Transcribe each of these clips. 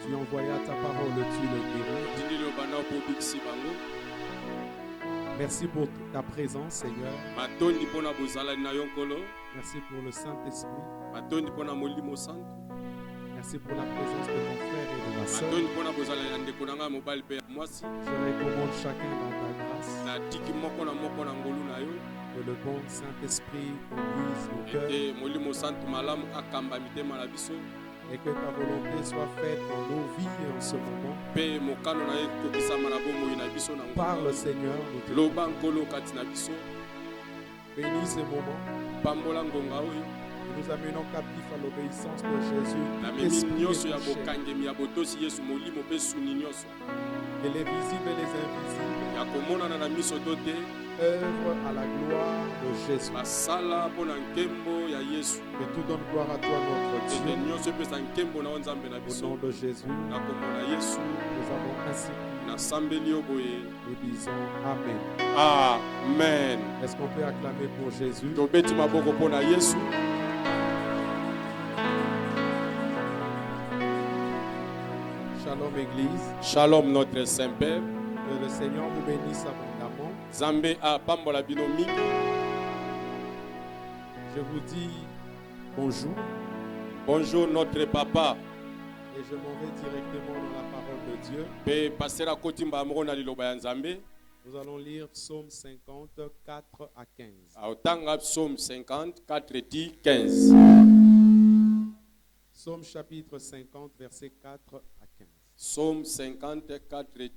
Tu envoyas ta parole, tu le guéris. Merci pour ta présence, Seigneur. Merci pour le Saint-Esprit. Merci pour la présence de mon frère et de ma soeur. Je recommande chacun dans ta grâce. Que le bon Saint-Esprit conduise nos cœurs. Et que ta volonté soit faite dans nos vies en ce moment. Parle, Seigneur. Bénis ce moment. Nous amenons captifs à l'obéissance de Jésus. Et les visibles et les invisibles œuvrent à la gloire de Jésus. Que tout donne gloire à toi, notre Dieu. Au nom de Jésus, nous avons ainsi. Nous disons Amen. Amen. Est-ce qu'on peut acclamer pour Jésus? Shalom Église. Shalom notre Saint-Père. Que le Seigneur vous bénisse abondamment. Zambé a pambola binomi. Je vous dis bonjour. Bonjour notre papa. Et je m'en vais directement dans la parole de Dieu. Pe pasera kotimba amrona liloba ya Nzambe. Nous allons lire Psaume 50, 4 à 15. Aotanga Psaume 50, 4 et 15. Psaume chapitre 50, versets 4 à 15. Psaume 50, 4 et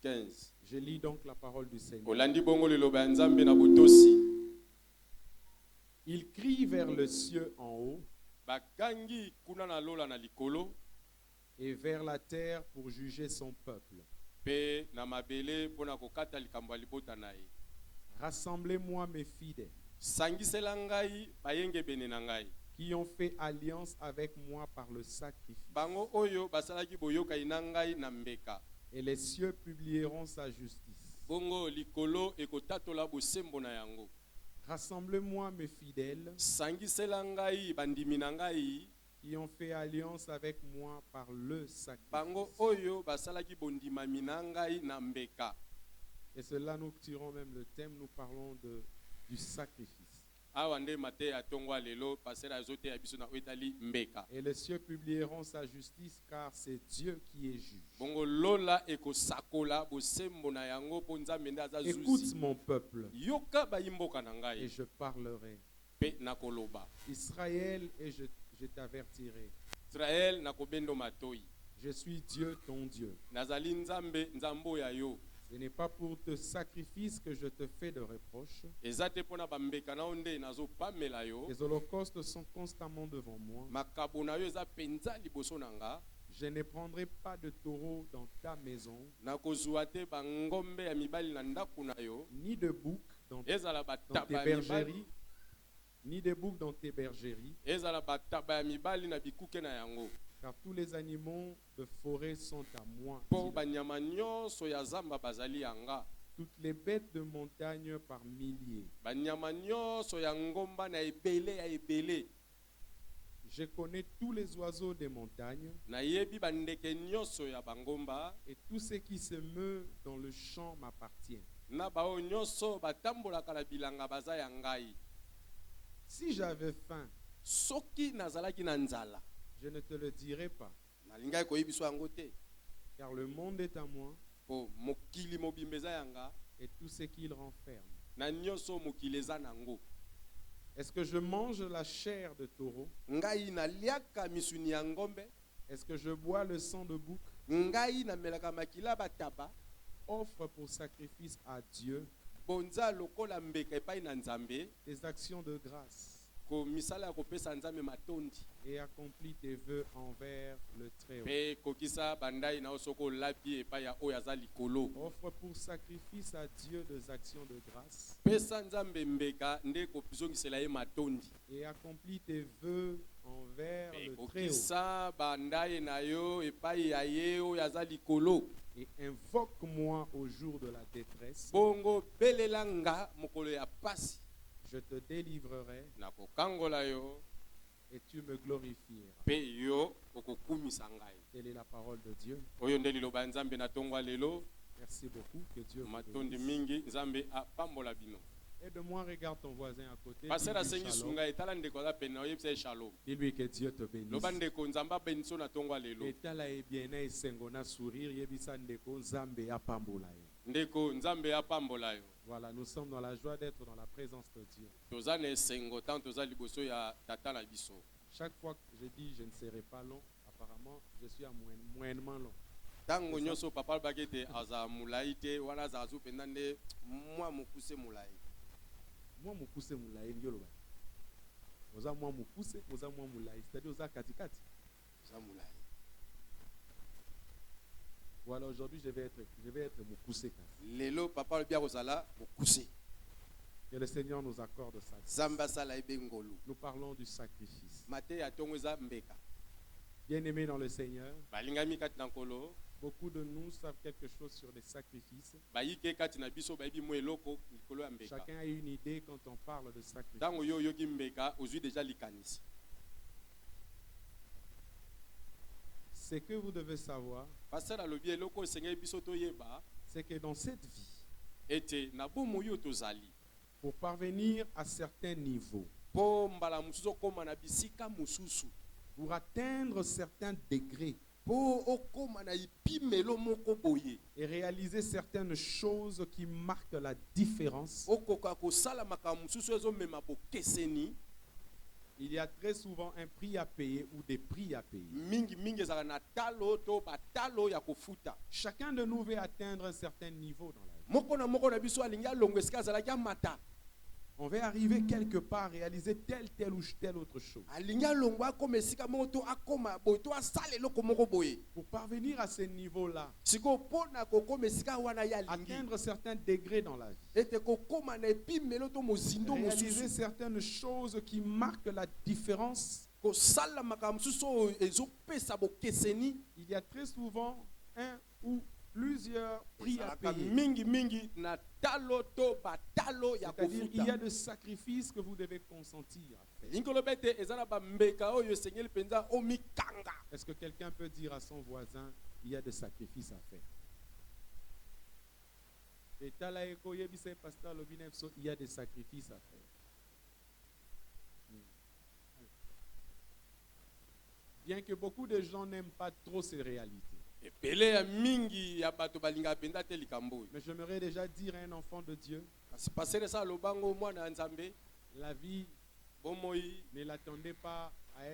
15. Je lis donc la parole du Seigneur. Olandi bongo liloba ya Nzambe na botosi. Il crie vers le ciel en haut. Bakangi kuna na lola na likolo. Et vers la terre pour juger son peuple. Pe na mabele pona kokata likambo libota na ye. Rassemblez-moi mes fidèles. Sangisela ngai bayenge bene na ngai. Qui ont fait alliance avec moi par le sacrifice. Bango oyo basalaki boyoka ina ngai na mbeka. Et les cieux publieront sa justice. Bongo likolo ekotatola bosembo na yango. Rassemblez-moi mes fidèles. Sangisela ngai bandimi na ngai. Qui ont fait alliance avec moi par le sacrifice. Bango oyo basalaki bondima minangai na mbeka. Et cela nous tirons même le thème, nous parlons du sacrifice. Et les cieux publieront sa justice car c'est Dieu qui est juge. Écoute mon peuple. Et je parlerai. Israël, et je t'avertirai. Je suis Dieu ton Dieu. Ce n'est pas pour te sacrifice que je te fais de reproches. Les holocaustes sont constamment devant moi. Je ne prendrai pas de taureau dans ta maison, ni de bouc dans tes bergeries, Car tous les animaux de forêt sont à moi. Po banyama nyonso ya zamba bazali yanga. Toutes les bêtes de montagne par milliers. Banyama nyonso ya ngomba na ebele ya ebele. Je connais tous les oiseaux des montagnes. Na yebi bandeke nyonso ya bangomba. Et tout ce qui se meut dans le champ m'appartient. Na bao nyonso batambolaka na bilanga baza ya ngai. Si j'avais faim, Soki nazalaki na nzala, je ne te le dirais pas. nalingai koyebiso yango te. Car le monde est à moi Po mokili mobimbeza yanga et tout ce qu'il renferme. na nyonso mokili eza nango. Est-ce que je mange la chair de taureau? Ngai naliaka misuni ya ngombe. Est-ce que je bois le sang de bouc? Ngai namelaka makila bataba. Offre pour sacrifice à Dieu Bonza lokola mbeka epai na nzambe. des actions de grâce Ko misala ya kopesa nzambe matondi. et accomplis tes vœux envers le Très-Haut. Pe kokisa bandai na osoko labi epai ya oyo aza likolo. Offre pour sacrifice à Dieu des actions de grâce Pesa nzambe mbeka nde kopizongisela ye matondi. et accomplis tes vœux envers Pe le Très-Haut. kokisa bandai na yo epai ya ye oyo aza likolo. Et invoque-moi au jour de la détresse. Bongo belelanga mokolo ya pasi. Je te délivrerai Na kokangola yo et tu me glorifieras. pe yo okokumisa ngai. Telle est la parole de Dieu. Oyo nde liloba ya nzambe na tongwa lelo. Merci beaucoup. Que Dieu vous Matondi bénisse. mingi nzambe apambola bino. Aide-moi, regarde ton voisin à côté. Passer Dis-lui asengi shalom. sunga etala ndeko aza pene oyebisa ye shalom. Dis-lui que Dieu te bénisse. Loba ndeko nzambe abeniso na tongwa lelo. Etala e bien na esengo na sourire yebisa ndeko nzambe apambola yo. Ndeko nzambe apambola yo. Voilà, nous sommes dans la joie d'être dans la présence de Dieu. Toza na esengo tant toza liboso ya tata na biso. Chaque fois que je dis je ne serai pas long, apparemment je suis à moyennement long. Tango nyonso papa baki te aza mulai te wana aza azu penda nde mwa mokuse mulai. Moi mukuse moulaye yoloba. Oza moi mukuse, oza moi moulaye, c'est-à-dire oza katikati. Aza mulai. Voilà, aujourd'hui je vais être mukuse kasi. Lelo papa bia kozala mokuse. Que le Seigneur nous accorde ça. Zamba sala ebe ngolu. Nous parlons du sacrifice. Mate ya tongo eza mbeka. Bien-aimés dans le Seigneur, Balingami kati na nkolo. beaucoup de nous savent quelque chose sur les sacrifices. Bayike kati na biso bayibi mo eloko likolo ya mbeka. Chacun a une idée quand on parle de sacrifice. Tango yo yoki mbeka ozwi déjà likanisi. Ce que vous devez savoir, Pasteur alobi eloko esengeli biso toyeba c'est que dans cette vie, ete na bomo yo tozali. pour parvenir à certains niveaux, Po mbala mususu okoma na bisika mususu. pour atteindre certains degrés Po okoma na ipimelo moko boye. et réaliser certaines choses qui marquent la différence, Okoka kosala makambo mususu ezomema bokeseni. il y a très souvent un prix à payer ou des prix à payer. Mingi ezala na talo to batalo ya kofuta. Chacun de nous veut atteindre un certain niveau dans la vie. Moko na biso alingi alongo esika azalaki amata. On veut arriver quelque part, réaliser telle ou telle autre chose. Alingi alongo akoma esika moko to akoma boye to asala eloko moko boye. Pour parvenir à ce niveau-là, Siko pona kokoma esika wana ya lingi. atteindre certains degrés dans la vie, Ete kokoma na epimelo to mozindo réaliser mosusu. certaines choses qui marquent la différence, Kosala makambo mususu oyo ezopesa bokeseni. il y a très souvent un ou plusieurs prix à Ezalaka payer. mingi na talo to batalo ya C'est-à-dire qu'il y a kofuta. des sacrifices que vous devez consentir à faire. Linkolo bete ezana ba mbeka oyo esengeli penza omikanga. Est-ce que quelqu'un peut dire à son voisin, il y a des sacrifices à faire? Et talaeko yebise pasteur Lobinefso, il y a des sacrifices à faire. Bien que beaucoup de gens n'aiment pas trop ces réalités. Epele ya mingi ya bato balinga penda te likambo oyo. Mais j'aimerais déjà dire à un enfant de Dieu, Kasi pasere sa lobango mwana ya Nzambe la vie, bomoi ne l'attendez pas à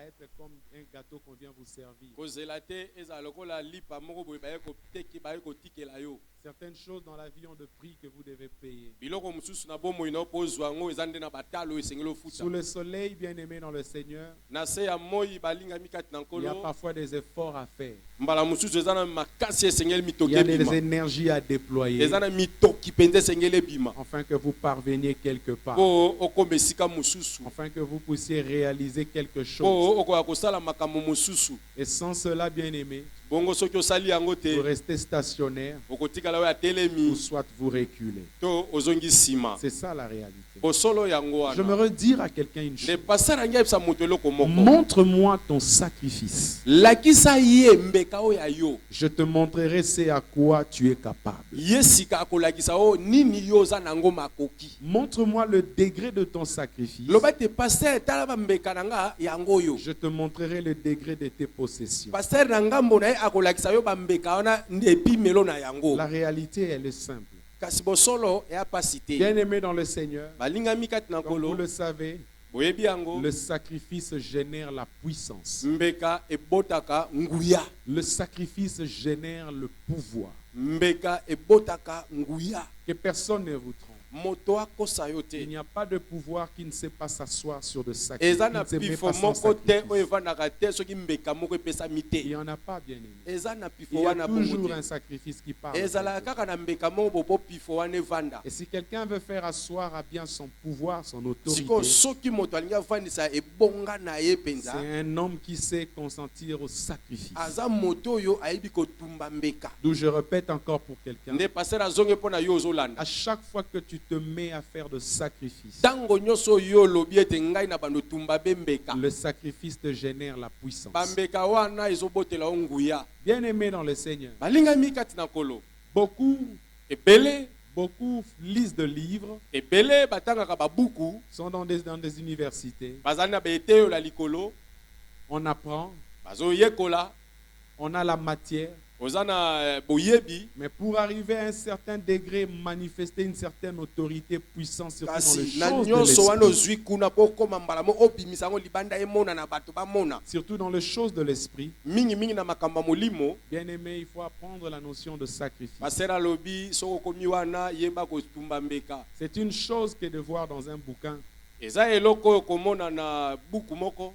être comme un gâteau qu'on vient vous servir. kozela te ezala lokola lipa moko boye baye kotikela yo. Certaines choses dans la vie ont de prix que vous devez payer. Biloko mususu na bomoi na opozwa ngo eza nde na batalo oyo esengeli ofuta. Sous le soleil, bien-aimé dans le Seigneur, Na se ya moi balingami kati na il y a nkolo. parfois des efforts à faire. Mbala mususu eza na makasi esengeli Il mitoki y a des ebima. énergies à déployer Eza na mitoki penza esengeli ebima. afin que vous parveniez quelque part, Po okoma esika mususu. afin que vous puissiez réaliser quelque chose. po okoya kosala makambo mosusu. Et sans cela, bien-aimé, Bongo soki osali yango vous te restez stationnaire okotikala oyo ou atelemi soit vous reculez. to ozongi nsima. C'est ça la réalité. Bosolo yango Je me wana redire à quelqu'un une nde chose. pasara ngai yebisa moto eloko moko. Montre-moi ton sacrifice. Lakisa ye mbeka oyo ya yo. Je te montrerai ce à quoi tu es capable. Ye sika akolakisa o nini yo oza nango makoki. Montre-moi le degré de ton sacrifice. Loba te paster tala bambeka na nga yango yo. Je te montrerai le degré de tes possessions. Paster na ngambo na ye akolakisa yo bambeka wana epi melo na yango. La réalité, elle est simple. Kasi bosolo eya pasi te. Bien-aimé dans le Seigneur, Balingami kati na comme vous kolo le savez, boyebi yango. le sacrifice génère la puissance. Mbeka ebotaka nguya. Le sacrifice génère le pouvoir. Mbeka ebotaka nguya. Que personne ne vous trompe. Moto akosa yo Il te. n'y a pas de pouvoir qui ne sait pas s'asseoir sur de sacrifice. Eza Qui na ne sait même pifo pas sans moko te sacrifice. oyo evandaka te soki mbeka moko epesami Il n'y te. en a pas, bien-aimé. Eza na Il pifo y a wana bongo toujours un te. sacrifice qui parle. Ezalaka kaka na mbeka moko bobo pifo wana evanda. Et si quelqu'un veut faire asseoir à bien son pouvoir, son Siko autorité, soki moto alingi avandisa ebonga na ye penza. c'est un homme qui sait consentir au sacrifice. Aza moto oyo ayebi kotumba mbeka. D'où je répète encore pour quelqu'un, Nde passer azonge mpona yo ozolanda. à chaque fois que tu te mets à faire de sacrifice, Tango nyonso yo lobi ete ngai na bando tumba be mbeka. le sacrifice te génère la puissance. Bambeka wana ezobotela o nguya. Bien-aimé dans le Seigneur, Balingami kati na kolo. beaucoup lisent de livres, Ebele batangaka babuku. sont dans des universités. Bazali na beteyo la likolo. On apprend, Bazoyekola. on a la matière, Oza na boyebi. mais pour arriver à un certain degré, manifester une certaine autorité, puissance, surtout dans les Kasi na choses de nyonso wana l'esprit. ozwi kuna po koma mbala mo obimisa ngo libanda emona na bato bamona. Surtout dans les choses de l'esprit, Mingi na makamba molimo. bien-aimé, il faut apprendre la notion de sacrifice. Basera lobi soko komi wana yeba kotumba mbeka. C'est une chose que de voir dans un bouquin, Eza eloko oyo komona na buku moko.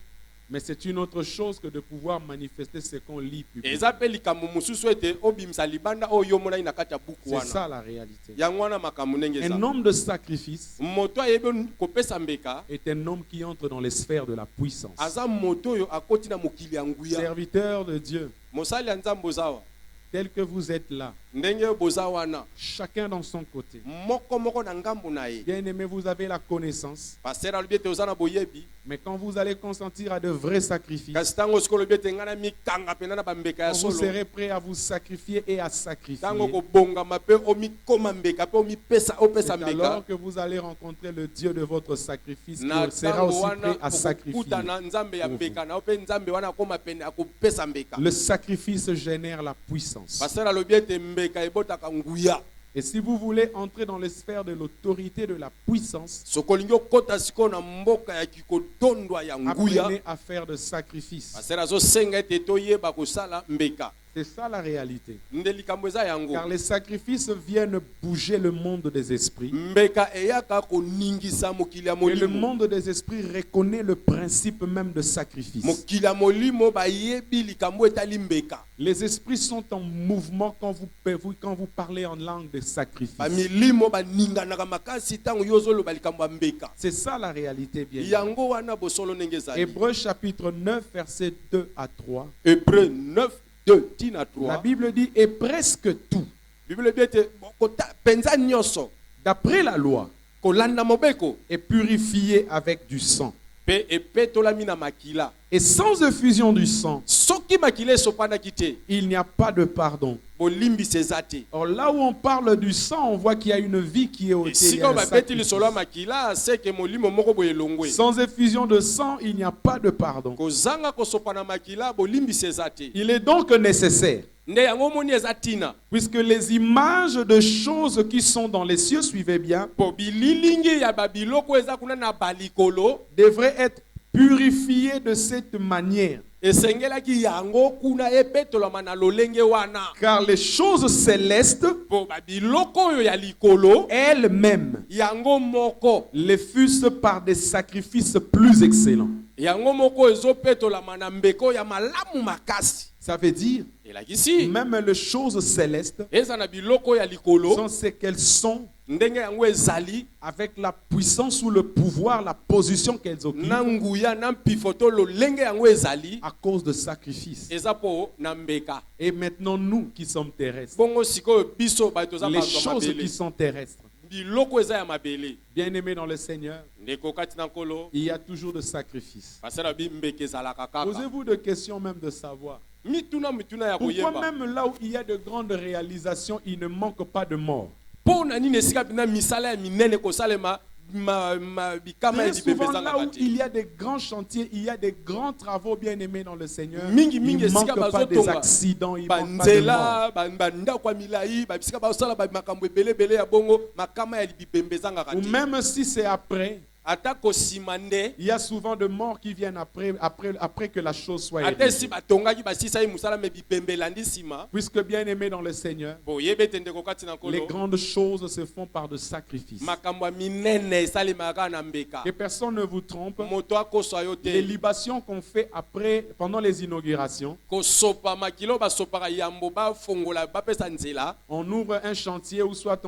mais c'est une autre chose que de pouvoir manifester ce qu'on lit publiquement. Eza pe likambo mosusu ete obimisa libanda oyo mona ina kati ya buku C'est wana. ça la réalité. Yango wana makambo ndenge eza. Un homme de sacrifice Moto ayebi kopesa mbeka. est un homme qui entre dans les sphères de la puissance. Aza moto oyo akoti na mokili ya nguya. Serviteur de Dieu, Mosali ya nzambe ozawa. tel que vous êtes là, Ndenge boza wana. chacun dans son côté. Moko na ngambo na ye. Bien-aimé, vous avez la connaissance, Pasteur alobi ete oza na boyebi. mais quand vous allez consentir à de vrais sacrifices, Kasi tango siko lobi ete ngai na mikanga pena na bambeka ya quand vous solo. serez prêt à vous sacrifier et à sacrifier, Tango kobongama pe omikoma mbeka pe omipesa c'est opesa mbeka. alors que vous allez rencontrer le Dieu de votre sacrifice Na qui sera tango aussi wana prêt à sacrifier. okokutana nzambe ya pour vous. mbeka na ope nzambe wana akoma pene akopesa mbeka. Le sacrifice génère la puissance. Pasteur alobi ete mbeka ebotaka nguya. Et si vous voulez entrer dans les sphères de l'autorité de la puissance, Sokolingi okota siko na mboka ya kikotondwa ya nguya. apprenez à faire de sacrifice. Pasteur azosenga ete toyeba kosala mbeka. C'est ça la réalité. Nde likambo eza yango. Car les sacrifices viennent bouger le monde des esprits. Mbeka eyaka koningisa mokili ya Et le molimo. monde des esprits reconnaît le principe même de sacrifice. Mokili ya molimo bayebi likambo etali mbeka. Les esprits sont en mouvement quand vous parlez en langue de sacrifice. Bamilimo baninganaka makasi tango yo ozoloba likambo ya mbeka. C'est ça la réalité, bien. Yango wana bosolo ndenge ezali. Hébreux chapitre 9, versets 2 à 3. Hébreux 9, 2, tina 3. La Bible dit, et presque tout, Bible ebi ete penza nyonso d'après la loi, kolanda mobeko est purifié avec du sang. pe epetolami na makila. Et sans effusion du sang, Soki makila esopandaki te, il n'y a pas de pardon. bolimbisa eza te. Or là où on parle du sang, on voit qu'il y a une vie qui est ôtée. Il y a Esika un babeti lisolo ya sacrifice. makila seke molimo moko boye elongwe. Sans effusion de sang, il n'y a pas de pardon. Kozanga kosopa na makila bolimbisa eza te. Il est donc nécessaire, Nde yango moni eza tina. puisque les images de choses qui sont dans les cieux, suivez bien, Po bililingi ya babiloko eza kuna na balikolo. devraient être purifiées de cette manière. Esengelaki yango kuna epetolama na lolenge wana. Car les choses célestes, Po babiloko oyo ya likolo elles-mêmes, yango moko les fussent par des sacrifices plus excellents. yango moko ezopetolama na mbeko ya malamu makasi. Ça veut dire, elakisi même les choses célestes eza na biloko ya likolo sont ce qu'elles sont ndenge yango ezali avec la puissance ou le pouvoir, la position qu'elles occupent na nguya na mpifoto lolenge yango ezali à cause de sacrifices. eza po na mbeka. Et maintenant, nous qui sommes terrestres, Bongo sikoyo biso bato toza les bato ya choses qui mabele sont terrestres, biloko eza ya mabele bien-aimés dans le Seigneur, ndeko kati na nkolo il y a toujours de sacrifices. basala bimbeke ezalaka kaka. Posez-vous des questions même de savoir. mituna ya Pourquoi koyeba même là où il y a de grandes réalisations, il ne manque pas de morts? mpo na nini esika mpena misala ya minene kosalema bikama ya Très souvent, libembe là ezangaka où te. il y a des grands chantiers, il y a des grands travaux bien-aimés dans le Seigneur. Mingi, Il mingi, ne manque esika pas des bazotonga. accidents, il ne manque pas de morts. banzela bandako ya milai babisika basala makambo ebelebele ya bongo makama ya bibembe ezangaka Ou te. même si c'est après, ata kosima nde il y a souvent de morts qui viennent après que la chose soit ata esi érigée. batongaki basisa ye mosala me bibembe elandi nsima Puisque bien-aimés dans le Seigneur, boyebe ete ndeko kati na les nkolo grandes choses se font par de sacrifices. makambo ya minene esalemaka kaka na mbeka. Que personne ne vous trompe. moto akoswa yo Les te libations qu'on fait pendant les inaugurations, kosopa makilo basopaka yambo bafongola bapesa nzela on ouvre un chantier ou soit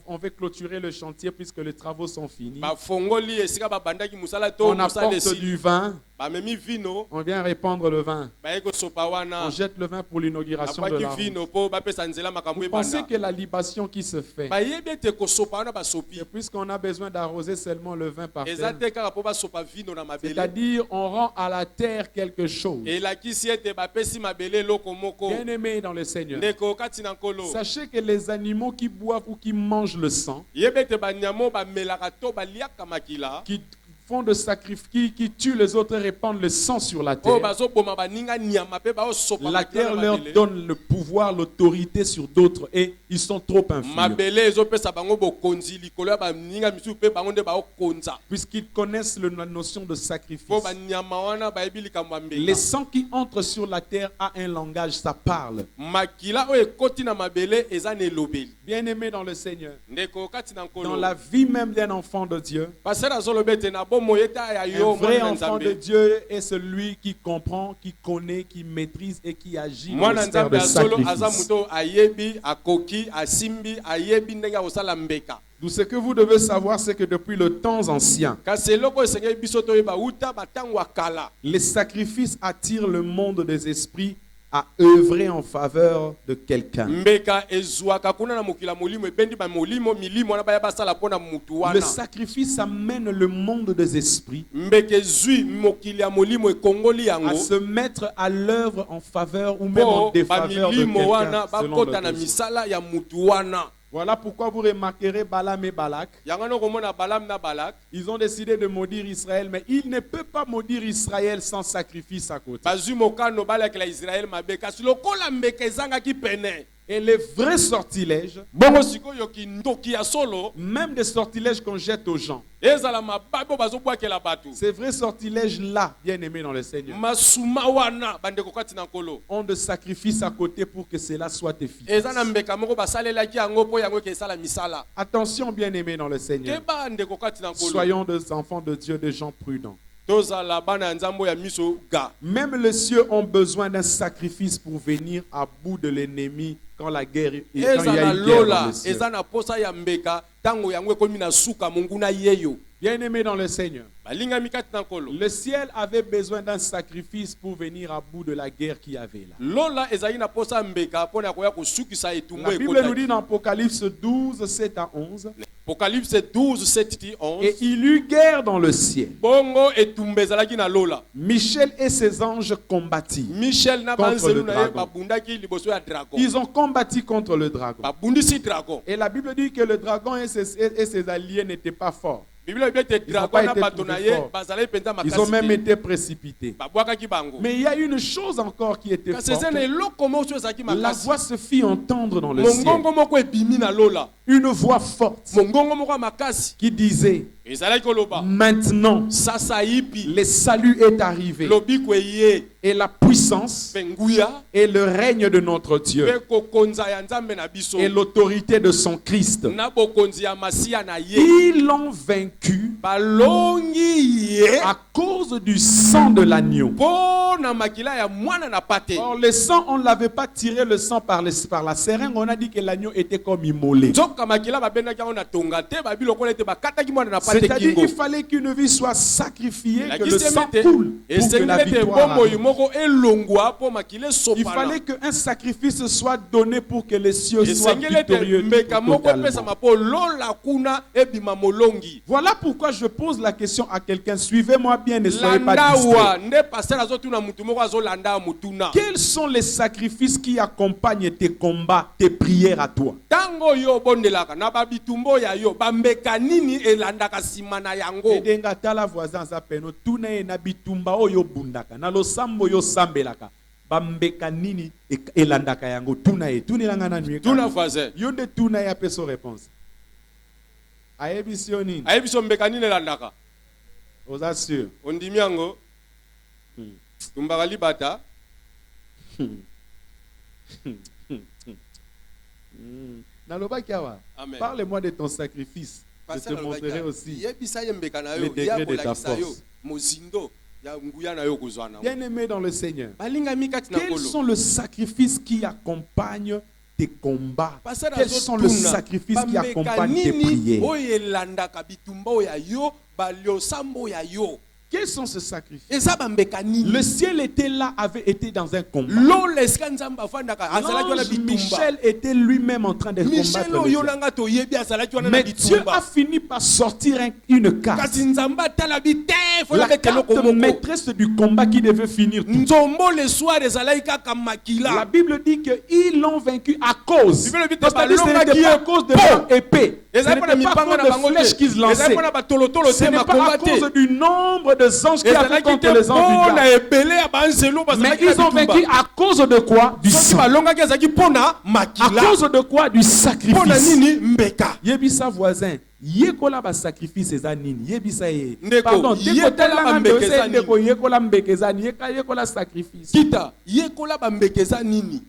on veut clôturer le chantier puisque les travaux sont finis. bafongoli esika babandaki mosala to On mosala apporte esili du vin, bamemi vino on vient répandre le vin. baye kosopa wana On jette le vin pour l'inauguration de apwaki la route. vino mpo bapesa nzela makambo Vous pensez ebanda que la libation qui se fait, bayebi ete kosopa wana basopi et puisqu'on a besoin d'arroser seulement le vin par eza terre, te kaka mpo basopa vino na mabele c'est-à-dire on rend à la terre quelque chose. elakisi ete bapesi mabele eloko moko. Bien-aimés dans le Seigneur, ndeko kati na nkolo sachez que les animaux qui boivent ou qui mangent le sang, yebi ete banyama bamelaka to baliaka makila qui font de sacrifices, qui tuent les autres et répandent le sang sur la oyo terre, bazoboma baninga nyama mpe baosopa la makila terre na leur mabele. donne le pouvoir, l'autorité sur d'autres et ils sont trop influents. mabele ezopesa bango bokonzi likolo ya baninga misusu mpe bango nde baokonza Puisqu'ils connaissent la notion de sacrifice. mpo banyama wana bayebi likambo ya Les mbeka. sangs qui entrent sur la terre a un langage, ça parle. makila oyo ekoti na mabele eza na elobeli. Bien-aimés dans le Seigneur, ndeko kati na dans nkolo la vie même d'un enfant de Dieu, pasteur azoloba ete na bomoi eta ya un yo vrai mwana na enfant de nzambe. Dieu est celui qui comprend, qui connaît, qui maîtrise et qui agit dans mwana le sphère nzambe de ya solo aza sacrifice. moto ayebi akoki asimbi ayebi ndenge ya kosala mbeka. Tout ce que vous devez savoir, c'est que depuis le temps ancien, kasi eloko esengeli biso toyeba uta batango ya kala les sacrifices attirent le monde des esprits à œuvrer en faveur de quelqu'un. mbeka ezwaka kuna na mokila molimo ebendi bamolimo milimo wana baya basala mpo na mutu Le wana. sacrifice amène le monde des esprits mbeka ezwi mokili ya molimo ekongoli à yango se mettre à l'œuvre en faveur ou même en mpo défaveur de bamilimo wana quelqu'un selon le bakota na besoin. misala ya mutu wana. Voilà pourquoi vous remarquerez Balaam et Balak. yango wana okomona Balaam na Balak Ils ont décidé de maudire Israël, mais ils ne peuvent pas maudire Israël sans sacrifice à côté. bazwi mokano balakela Israel mabe kasi lokola mbeka ezangaki pene. Et les vrais sortilèges, bongo sikoyo kindoki ya solo même des sortilèges qu'on jette aux gens, ezala mababe oyo bazobwakela bato. ces vrais sortilèges-là, bien aimés dans le Seigneur, masuma wana bandeko kati na nkolo ont de sacrifices à côté pour que cela soit efficace. eza na mbeka moko basalelaki yango mpo yango eke esala misala. Attention, bien aimés dans le Seigneur, keba ndeko kati na nkolo soyons des enfants de Dieu, des gens prudents. tozala bana ya nzambe ya miso ga. Même les cieux ont besoin d'un sacrifice pour venir à bout de l'ennemi quand la guerre quand il y a eza na une guerre dans lola le ciel. eza na posa ya mbeka ntango yango ekomi na suka monguna yeyo. Bien-aimés dans le Seigneur, balingami kati na nkolo le ciel avait besoin d'un sacrifice pour venir à bout de la guerre qu'il y avait là. lola ezali na posa ya mbeka mpo na koya kosukisa etumbu La Bible nous ekotaki. dit dans Apocalypse 12, 7 à 11, Apocalypse 12 7 11 et il eut guerre dans le ciel. bongo etumbu ezalaki na lola. Michel et ses anges combattirent. michel na Contre banzelu le na ye dragon. babundaki liboso ya dragon. Ils ont combattu contre le dragon. babundisi dragon. Et la Bible dit que le dragon et ses alliés n'étaient pas forts. biblia ebi ete Ils ont dragon pas na été bato na trouvés ye forts. bazalaki mpenza Ils ont même makasi te. été précipités. babwakaki bango. Mais il y a une chose encore qui était kasi forte. eza na eloko moko so ezalaki La makasi. voix se fit entendre dans le ciel. mongongo moko ebimi na lola. Une voix forte mongongo moko ya makasi qui disait, ezalaki koloba maintenant sasa yipi le salut est arrivé lobiko eye et la puissance mpe nguya et le règne de notre Dieu mpe kokonza ya nzambe na biso et l'autorité de son Christ. na bokonzi ya masiya na ye Ils l'ont vaincu balongi à cause du sang de l'agneau. mpo na makila ya mwana na pate. Or, le sang, on ne l'avait pas tiré le sang par la seringue. On a dit que l'agneau était comme immolé. Nzoka makila babendaki yango na tonga te babi lokola ete bakataki mwana na pate C'est-à-dire kingo. qu'il fallait qu'une vie soit sacrifiée, que le Lakisi sang emete coule pour que esengeli la ete victoire bomoi arrive. moko elongwa mpo makila Il esopana. fallait qu'un sacrifice soit donné pour que les cieux soient esengeli ete victorieux mbeka moko totalement. epesama mpo lola kuna ebima molongi. Voilà pourquoi je pose la question à quelqu'un. Suivez-moi bien, ne soyez pas landawa distraits. nde paster azotuna mutu moko azolanda mutuna. Quels sont les sacrifices qui accompagnent tes combats, tes prières à toi? Tango yo bondelaka na babitumbo ya yo bambeka nini elandaka nsima na yango. Edenga tala voisin za peno tuna ye na bitumba oyo bundaka na losambo yo sambelaka bambeka nini elandaka yango tuna ye tunilanga na nuit Tuna voisin yo nde tuna ye apeso réponse ayebisi yo nini ayebiso mbeka nini elandaka oza sûr ondimi yango tumbaka libata. nalobaki awa Amen. parle-moi de ton sacrifice. Je te montrerai aussi yebisa ye mbeka na le yo degré ya de ta kolakisa yo force. mozindo ya nguya na yo kozwa na Bien-aimé dans le Seigneur, balingami kati na quels nkolo. sont les sacrifices qui accompagnent tes combats? Passer Quels sont les sacrifices qui accompagnent tes prières? oyo elandaka bitumba oyo ya yo baliosambo ya yo. Quels sont ces sacrifices? eza bambeka nini Le ciel était là, avait été dans un combat. lola esika nzambe afandaka azalaki wana L'ange bitumba. Michel était lui-même en train de Michel combattre le oyo diable. nanga toyebi azalaki wana na Mais Dieu a bitumba. fini par sortir une carte. kasi nzambe atala bi te La folaka carte eloko moko. maîtresse du combat qui devait finir tout. nzombo le soir ezalaki kaka La makila. Bible dit qu'ils l'ont vaincu à cause. Bible dit, C'est-à-dire que ce balonga n'était qui pas à est cause de bon. leur épée. Ce ezalaki n'était mpona pas à mipanga na cause bango de flèches qu'ils te lançaient. ezalaki mpona batolotolo Ce te n'est pas makomba à cause te du nombre de anges qui avaient ezalaki contre te les anges du mpona diable. ebele ya banzelu Mais bazalaki ils na ont vaincu bitumba. à cause de quoi? Du soki sang. balongaki ezalaki mpona À makila cause de quoi? Du mpona sacrifice. nini mbeka. Yebisa voisin. Yekola ba sacrifice eza nini? Yebisa ye. Ndeko, Pardon, yekola yekola ba ba mbeke mbeke eza ndeko yekola mbeke eza nini? Yekola sacrifice. kita yekola bambeka eza nini.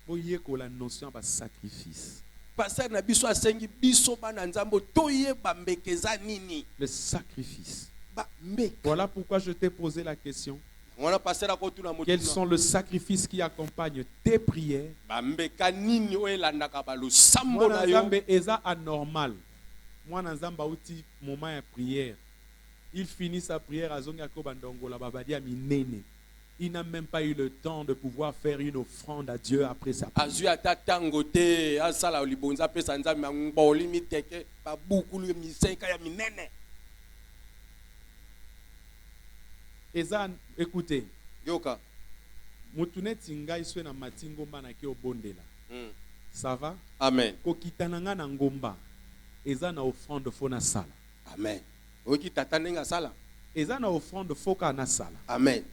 Bo yekola notion ba sacrifice. paster na biso asengi biso bana nzambo toyeba mbeka eza nini. Le sacrifice. bambeka Voilà pourquoi je t'ai posé la question. wana paster akotuna Quels motuna sont les sacrifices qui accompagnent tes prières? bambeka nini oyo elandaka balosambo Mwana na yo. Nzambe eza anormal. Mwana Nzambe auti moment ya prière. Il finit sa prière à zonga ko bandongola babadi ya minene. Il n'a même pas eu le temps de pouvoir faire une offrande à Dieu après sa prière. azwi ata ntango te asala libonza apesa nzambe mboli miteke babukulu miseka ya minene. Eza, écoutez, yoka mutune tingai swe na matingomba na ki obondela. Ça va? amen Kokitananga na ngomba. Eza na offrande fona sala. amen oyoki tata ndenge asala. Eza na offrande foka na sala. amen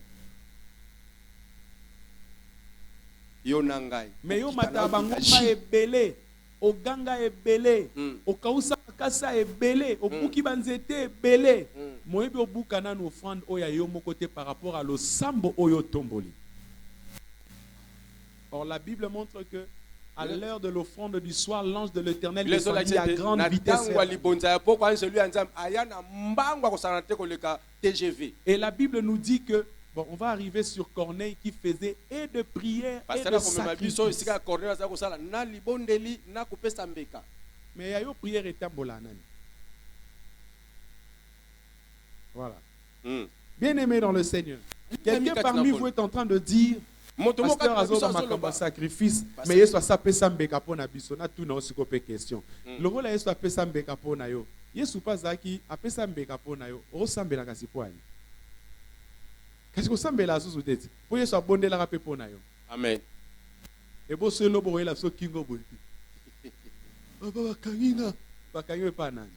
yo na ngai Mais yo Okitana mataba okita ngomba ji. ebele, oganga ebele, okausa makasa ebele, obuki banzete ebele. Moyebi obuka na offrande oya yo moko te par rapport à losambo oyo tomboli. Or la Bible montre que à l'heure de l'offrande du soir, l'ange de l'Éternel descendit à grande vitesse. na libonza ya poko anzelu ya nzambe aya na mbango akosala te koleka TGV. Et la Bible nous dit que bon, on va arriver sur Corneille qui faisait et de prière et pasteur de akomema biso sacrifice. esika ya cornel azala kosala na libondeli na kopesa mbeka. Mais il y a eu prière et tambola. Voilà. Bien-aimé dans le Seigneur. Quelqu'un parmi vous est en train de dire, pasteur Azoba Makamba sacrifice, mais Yesu asapesa mbeka pona biso na tuna osiko pe question. Lokola Yesu apesa mbeka pona yo. Yesu pazaki apesa mbeka pona yo. Osambela kasi poani. Kasi kosambela asusu tete. Po Yesu abondela ka pe pona yo. amen Et bo selo bo wela so kingo bo. Baba bakangina, bakangwe pa nani.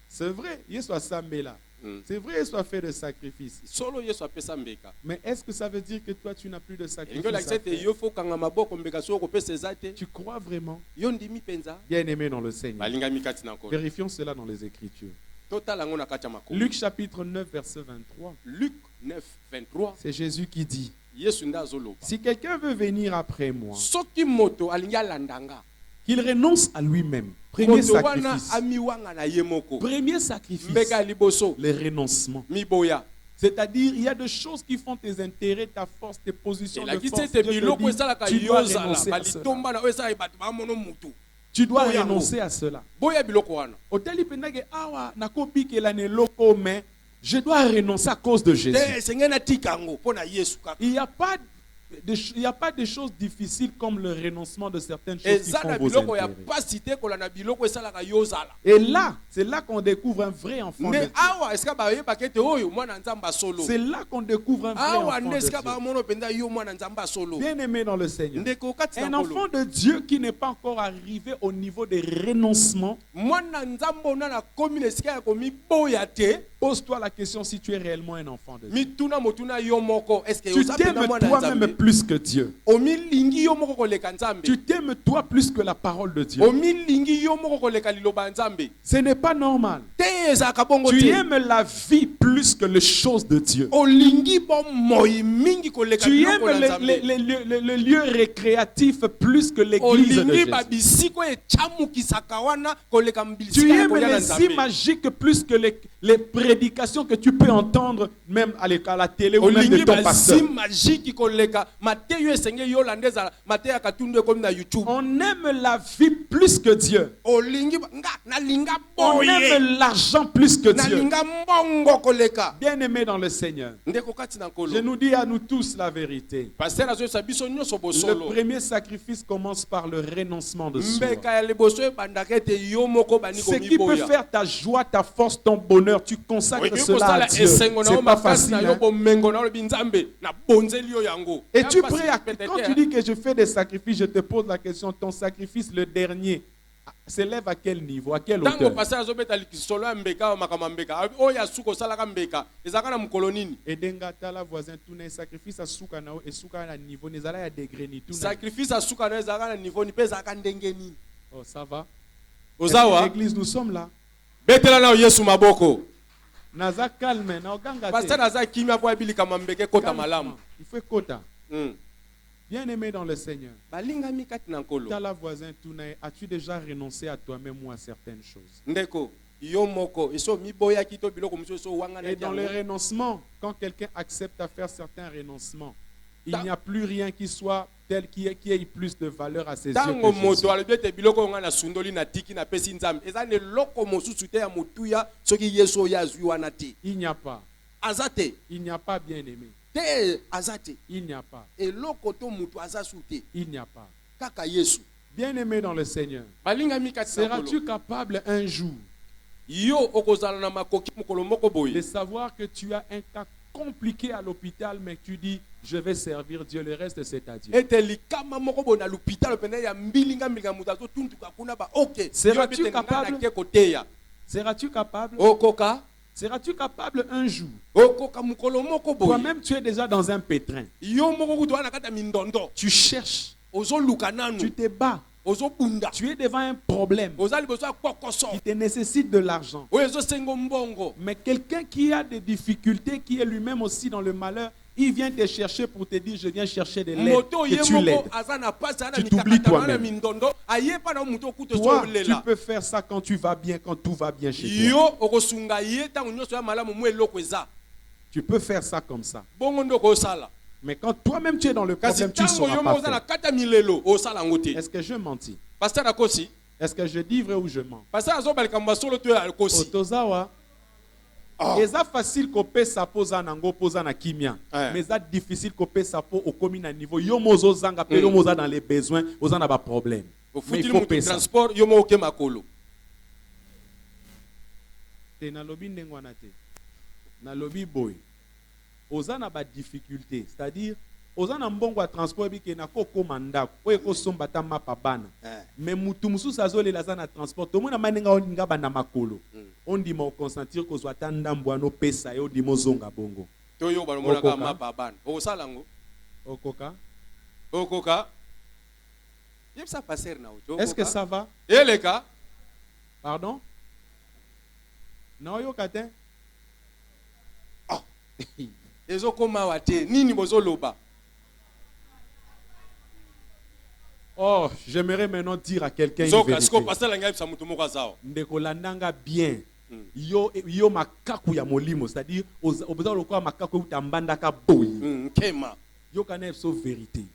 C'est vrai, Yesu asambela. C'est vrai, Yesu a fait des sacrifices. solo yesu apesa mbeka. Mais est-ce que ça veut dire que toi, tu n'as plus de sacrifices elingi à olakisa ete faire? yo fokanga maboko mbeka so okopesa eza te. Tu crois vraiment? yo ndimi mpenza. Bien-aimé dans le Seigneur. balingami kati na nkolo. Vérifions cela dans les Écritures. totala yango na kati ya makolo. Luc chapitre 9, verset 23. Luc 9 23 C'est Jésus qui dit, yesu nde azoloba si quelqu'un veut venir après moi, soki moto alingi alanda nga qu'il renonce à lui-même. Premier sacrifice. Premier sacrifice. Le renoncement. C'est-à-dire, il y a des choses qui font tes intérêts, ta force, tes positions de force. Tu dois renoncer à cela. Tu dois renoncer à cela. Mais je dois renoncer à cause de Jésus. Il n'y a pas de choses difficiles comme le renoncement de certaines choses qui font vos intérêts. Et là, c'est là qu'on découvre un vrai enfant de Dieu. C'est là qu'on découvre un vrai enfant de Dieu. Bien aimé dans le Seigneur. Un enfant de Dieu qui n'est pas encore arrivé au niveau de renoncement. Pose-toi la question si tu es réellement un enfant de Dieu. Tu t'aimes toi-même plus que Dieu. Tu t'aimes toi plus que la parole de Dieu. Ce n'est pas normal. Tu aimes la vie plus que les choses de Dieu. Tu aimes les lieux récréatifs plus que l'église de Jésus. Tu aimes les îles magiques plus que les prédications que tu peux entendre même à la télé ou même de ton pasteur. On aime la vie plus que Dieu. On aime l'argent plus que Dieu. Bien aimé dans le Seigneur, je nous dis à nous tous la vérité. Le premier sacrifice commence par le renoncement de soi. Ce qui peut faire ta joie, ta force, ton bonheur, tu consacres cela à Dieu. C'est pas facile. Hein? Es-tu prêt à... Quand tu dis que je fais des sacrifices, je te pose la question, ton sacrifice, le dernier, s'élève à quel niveau, à quelle hauteur? Et denga la voisin tourne sacrifice à souka nao et souka na niveau nezala ya degré ni tout. Sacrifice à souka na ezala na niveau ni pesa ka ndengeni. Oh ça va. Ozawa. L'église nous sommes là. Betela na Yesu maboko. Naza calme na oganga. Pasteur naza kimia kwa bili kama mbeke kota malamu. Il faut kota. Bien aimé dans le Seigneur. Tala voisin tourne, as-tu déjà renoncé à toi-même ou à certaines choses? Et dans le renoncement, quand quelqu'un accepte à faire certains renoncements, il n'y a plus rien qui soit tel qui ait plus de valeur à ses yeux que Jésus. Il n'y a pas. Il n'y a pas, bien aimé. Il n'y a pas. Il n'y a pas. Bien aimé dans le Seigneur, seras-tu capable un jour de savoir que tu as un cas compliqué à l'hôpital, mais tu dis je vais servir Dieu, le reste c'est à Dieu? Seras-tu capable? Seras-tu capable? Seras-tu capable un jour? Toi-même tu es déjà dans un pétrin. Tu cherches. Tu te bats. Tu es devant un problème qui te nécessite de l'argent. Mais quelqu'un qui a des difficultés, qui est lui-même aussi dans le malheur, il vient te chercher pour te dire je viens chercher de l'aide, que tu l'aides. Tu t'oublies toi-même. Toi, tu peux faire ça quand tu vas bien, quand tout va bien chez toi. Tu peux faire ça comme ça. Mais quand toi-même tu es dans le problème, tu ne sauras pas faire. Est-ce que je mentis? Est-ce que je dis vrai ou je mens? Otozawa. C'est facile que ça pose nango posa na kimia, mais c'est difficile que ça pose au commun à niveau. Yo mozo zanga pe yo moza dans les besoins, oza na ba problème. Mais il faut payer ça. Transport yo mo oke makolo. Te na lobi ndengwana te. Na lobi boy. Oza na ba difficulté, c'est-à-dire oza na mbongo à transport bi ke na koko mandako, o eko somba ta mapa bana. Mais mutu mususu azolela za na transport, to mona manenga oninga bana makolo. On dit mo consentir ko zwa tanda mbwano pesa yo di mozonga bongo. To yo balo mona ka mapa bana. O salango. Okoka. Okoka. Yep ça passer na o. Est-ce que ça va? Eleka. Pardon? Na yo katin. Ah. Ezo koma wate nini bozoloba. Oh, j'aimerais maintenant dire à quelqu'un une vérité. Ndekolandanga bien. Yo makaku ya molimo, c'est-à-dire obeza lokwa makaku utambandaka boy. Yo kana so vérité.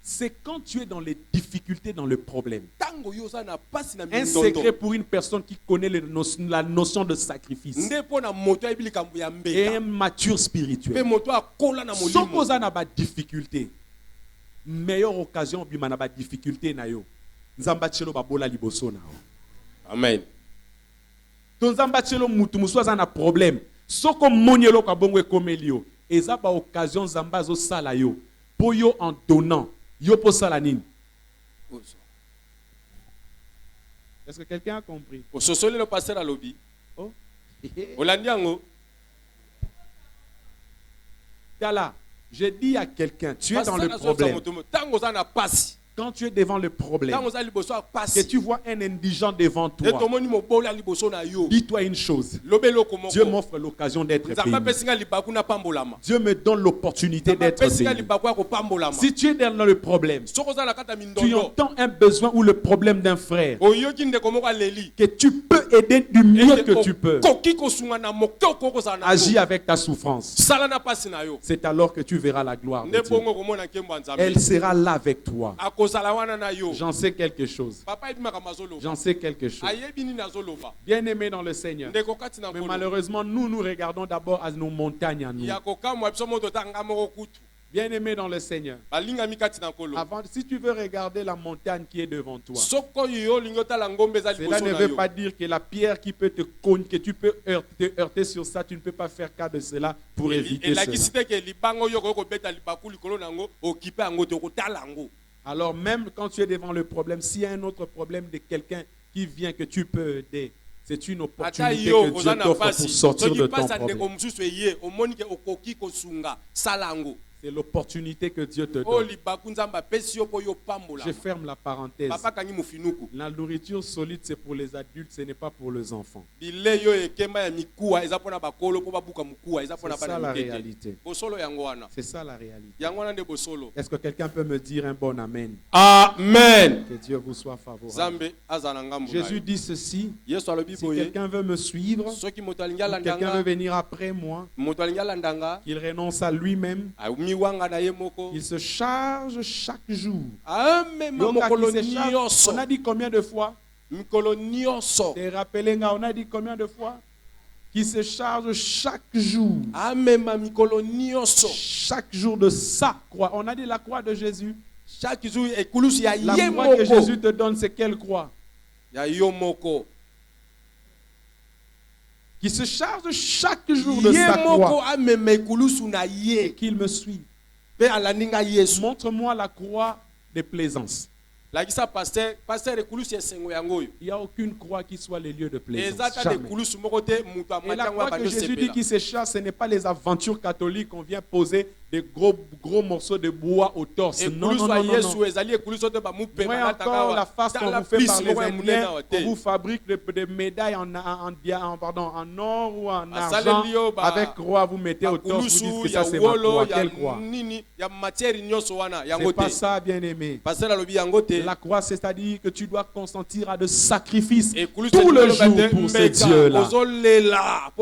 C'est quand tu es dans les difficultés, dans le problème. Un secret pour une personne qui connaît la notion de sacrifice. Et un mature spirituel. Si vous avez des difficultés, meilleure occasion pour vous des difficultés. Amen. Un problème. Si vous avez un problème, et ça ba occasion zambazo sala yo pour yo en donnant yo pour salanine. Est-ce que quelqu'un a compris? Au sosole le pasteur à lobby. Oh. Olandiango. Là, je dis à quelqu'un, tu es dans le problème. Quand tu es devant le problème, que tu vois un indigent devant toi, dis-toi une chose. Dieu m'offre l'occasion d'être béni. Dieu me donne l'opportunité d'être béni. Si tu es dans le problème, tu entends un besoin ou le problème d'un frère, que tu peux aider du mieux que tu peux. Agis avec ta souffrance. C'est alors que tu verras la gloire de Dieu. Elle sera là avec toi. J'en sais quelque chose. J'en sais quelque chose. Bien aimé dans le Seigneur. Mais malheureusement, nous regardons d'abord à nos montagnes à nous. Bien aimé dans le Seigneur. Avant, si tu veux regarder la montagne qui est devant toi, cela ne veut pas dire que la pierre qui peut te cogner, que tu peux te heurter sur ça, tu ne peux pas faire cas de cela pour éviter cela. Alors même quand tu es devant le problème, s'il y a un autre problème de quelqu'un qui vient que tu peux aider, c'est une opportunité que Dieu t'offre pour sortir de ton problème. C'est l'opportunité que Dieu te donne. Je ferme la parenthèse. La nourriture solide, c'est pour les adultes, ce n'est pas pour les enfants. C'est ça la réalité. C'est ça la réalité. Est-ce que quelqu'un peut me dire un bon amen? Amen. Que Dieu vous soit favorable. Jésus dit ceci. Si quelqu'un veut me suivre, quelqu'un veut venir après moi, qu'il renonce à lui-même, il se charge chaque jour. On a dit combien de fois? Te rappelez, on a dit combien de fois? Qu'il se charge chaque jour. Chaque jour de sa croix. On a dit la croix de Jésus. Chaque jour, la croix que Jésus te donne, c'est quelle croix? Qui se charge chaque jour de sa croix. Et qu'il me suit. Montre-moi la croix de plaisance. Il n'y a aucune croix qui soit les lieux de plaisance. Jamais. Et la croix que Jésus dit qui se charge, ce n'est pas les aventures catholiques qu'on vient poser des gros morceaux de bois au torse. Non, non, non, non. Moi encore la face qu'on vous fait par les Indiens, on vous fabrique des médailles en or ou en argent. Avec croix, vous mettez au torse, vous dites que ça c'est ma croix. Quelle croix? C'est pas ça, bien aimé. La croix, c'est-à-dire que tu dois consentir à des sacrifices tout le jour pour ces dieux-là.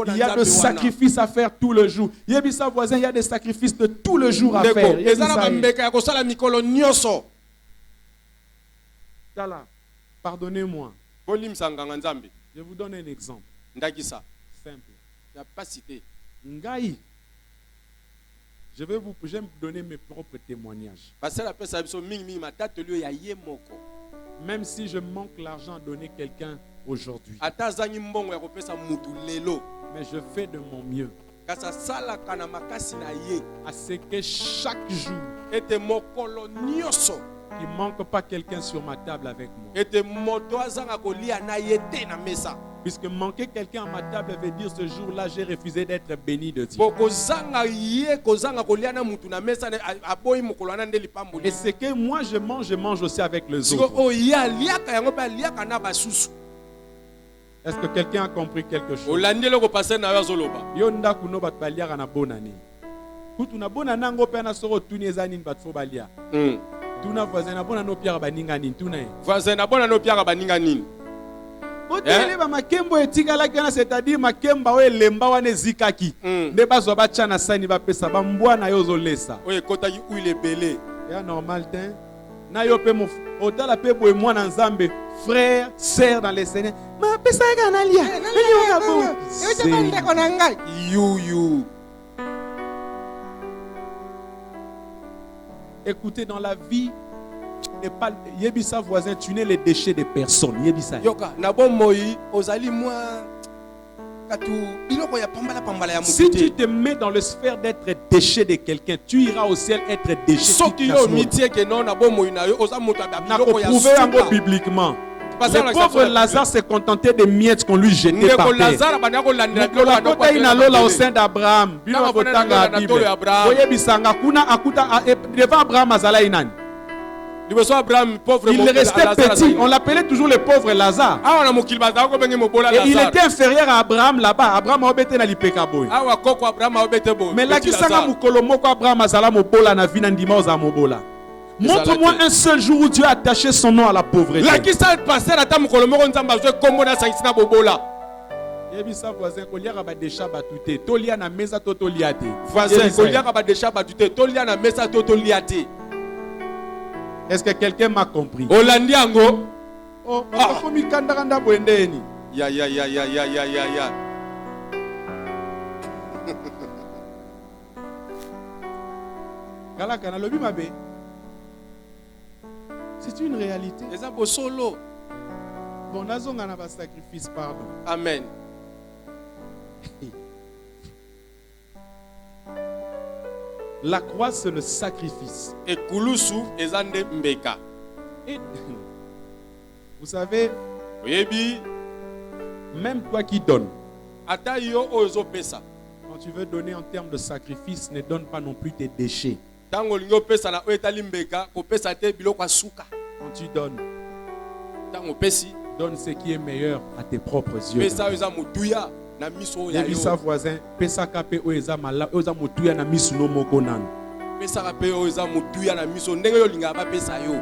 Il y a des sacrifices à faire tout le jour. Il y a des voisins, il y a des sacrifices de tout le jour à faire. Pardonnez-moi. Je vous donne un exemple. Simple. Ngaï. Je vais vous donner mes propres témoignages. Même si je manque l'argent à donner quelqu'un aujourd'hui, mais je fais de mon mieux à ce que chaque jour, il ne manque pas quelqu'un sur ma table avec moi. Puisque manquer quelqu'un à ma table veut dire ce jour-là, j'ai refusé d'être béni de Dieu. Et ce que moi je mange aussi avec les autres. Est-ce que quelqu'un a compris quelque chose? Tuna voisin abona no pierre baninga nini tuna. Voisin abona no pierre baninga nini. Botele ba makembo etikala kana c'est-à-dire makemba o elemba wana ezikaki. Nde bazwa bacha na sani ba pesa ba mbwana yo zolesa. Oye kota ki huile belé. Ya normal ten. Na yo pe mo otala pe boye mwana nzambe frère sœur dans les Seigneur. Ma pesa kana lia. You. Écoutez, dans la vie, Yebisa voisin, tu n'es les déchets des personnes. Yebisa. Yoka, nabo moi, ozali moi. Si tu te mets dans le sphère d'être déchet de quelqu'un, tu iras au ciel être déchet. N'a prouvé bibliquement. Le pauvre Lazare s'est contenté des miettes qu'on lui jetait par terre. Au sein d'Abraham, devant Abraham, il restait petit. On l'appelait toujours le pauvre Lazare. Et il était inférieur à Abraham là-bas. Abraham a obété na lipekaboy. Mais là qui s'anga mukolomoko Abraham azala mobola na vina ndima oza mobola. Montre-moi un seul jour où Dieu a attaché son nom à la pauvreté. Yebisa voisin koliaka ba desha batute. Tolia na mesa totoliate. Voisin koliaka ba desha batute. Tolia na mesa totoliate. Est-ce que quelqu'un m'a compris? Olandiango. Oh, faut mi kanda kanda bwendeni. Ya. Kalaka na lobi mabe. C'est une réalité. Les abo solo. Bon, nazonga na ba sacrifice, pardon. Amen. La croix, c'est le sacrifice. Et kulusu ezande mbeka. Et vous savez, même toi qui donnes, ata yo ozo pesa. Quand tu veux donner en termes de sacrifice, ne donne pas non plus tes déchets. Tango lingo pesa na oetali mbeka ko pesa te biloko asuka. Quand tu donnes, tango pesi, donne ce qui est meilleur à tes propres yeux. Pesa eza mutuya na miso ya yo. Yebisa voisin, pesa kape oeza mala, oeza mutuya na miso no moko nanu. Pesa kape oeza mutuya na miso ndenge yo linga ba pesa yo.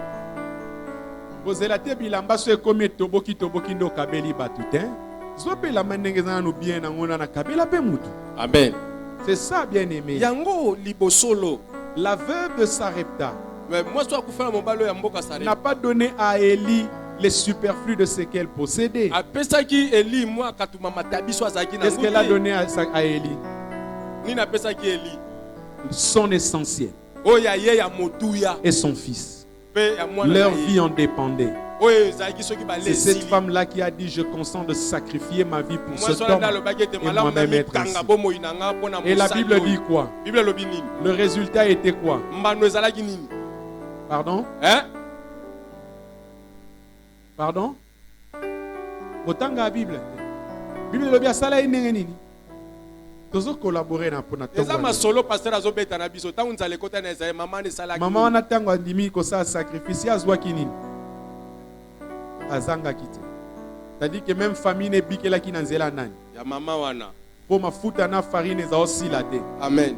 Bozela te bilamba so ekomi toboki ndo kabeli batute. Zope la ndenge za no bien na ngona na kabela pe mutu. Amen. C'est ça bien aimé. Yango libosolo. La veuve de Sarepta n'a pas donné à Élie les superflus de ce qu'elle possédait. Qu'est-ce qu'elle a donné à Élie? Son essentiel. Et son fils. Leur vie en dépendait. C'est cette femme-là qui a dit: je consens de sacrifier ma vie pour cet homme et moi-même être ici. Et la Bible dit quoi? Le résultat était quoi? Pardon? Pardon? Botanga Bible. Bible lobi asala inenge nini? Tozo collaborer na pona tongo. Ezama solo pasteur azobeta na biso tangu nzale kota na Isaïe mama ne sala. Mama wana tango andimi ko sa sacrifice azwa kinini? Azanga kiti. C'est-à-dire que même famille ne bikela ki na nzela nani? Ya mama wana. Po mafuta na farine za osila te. Amen.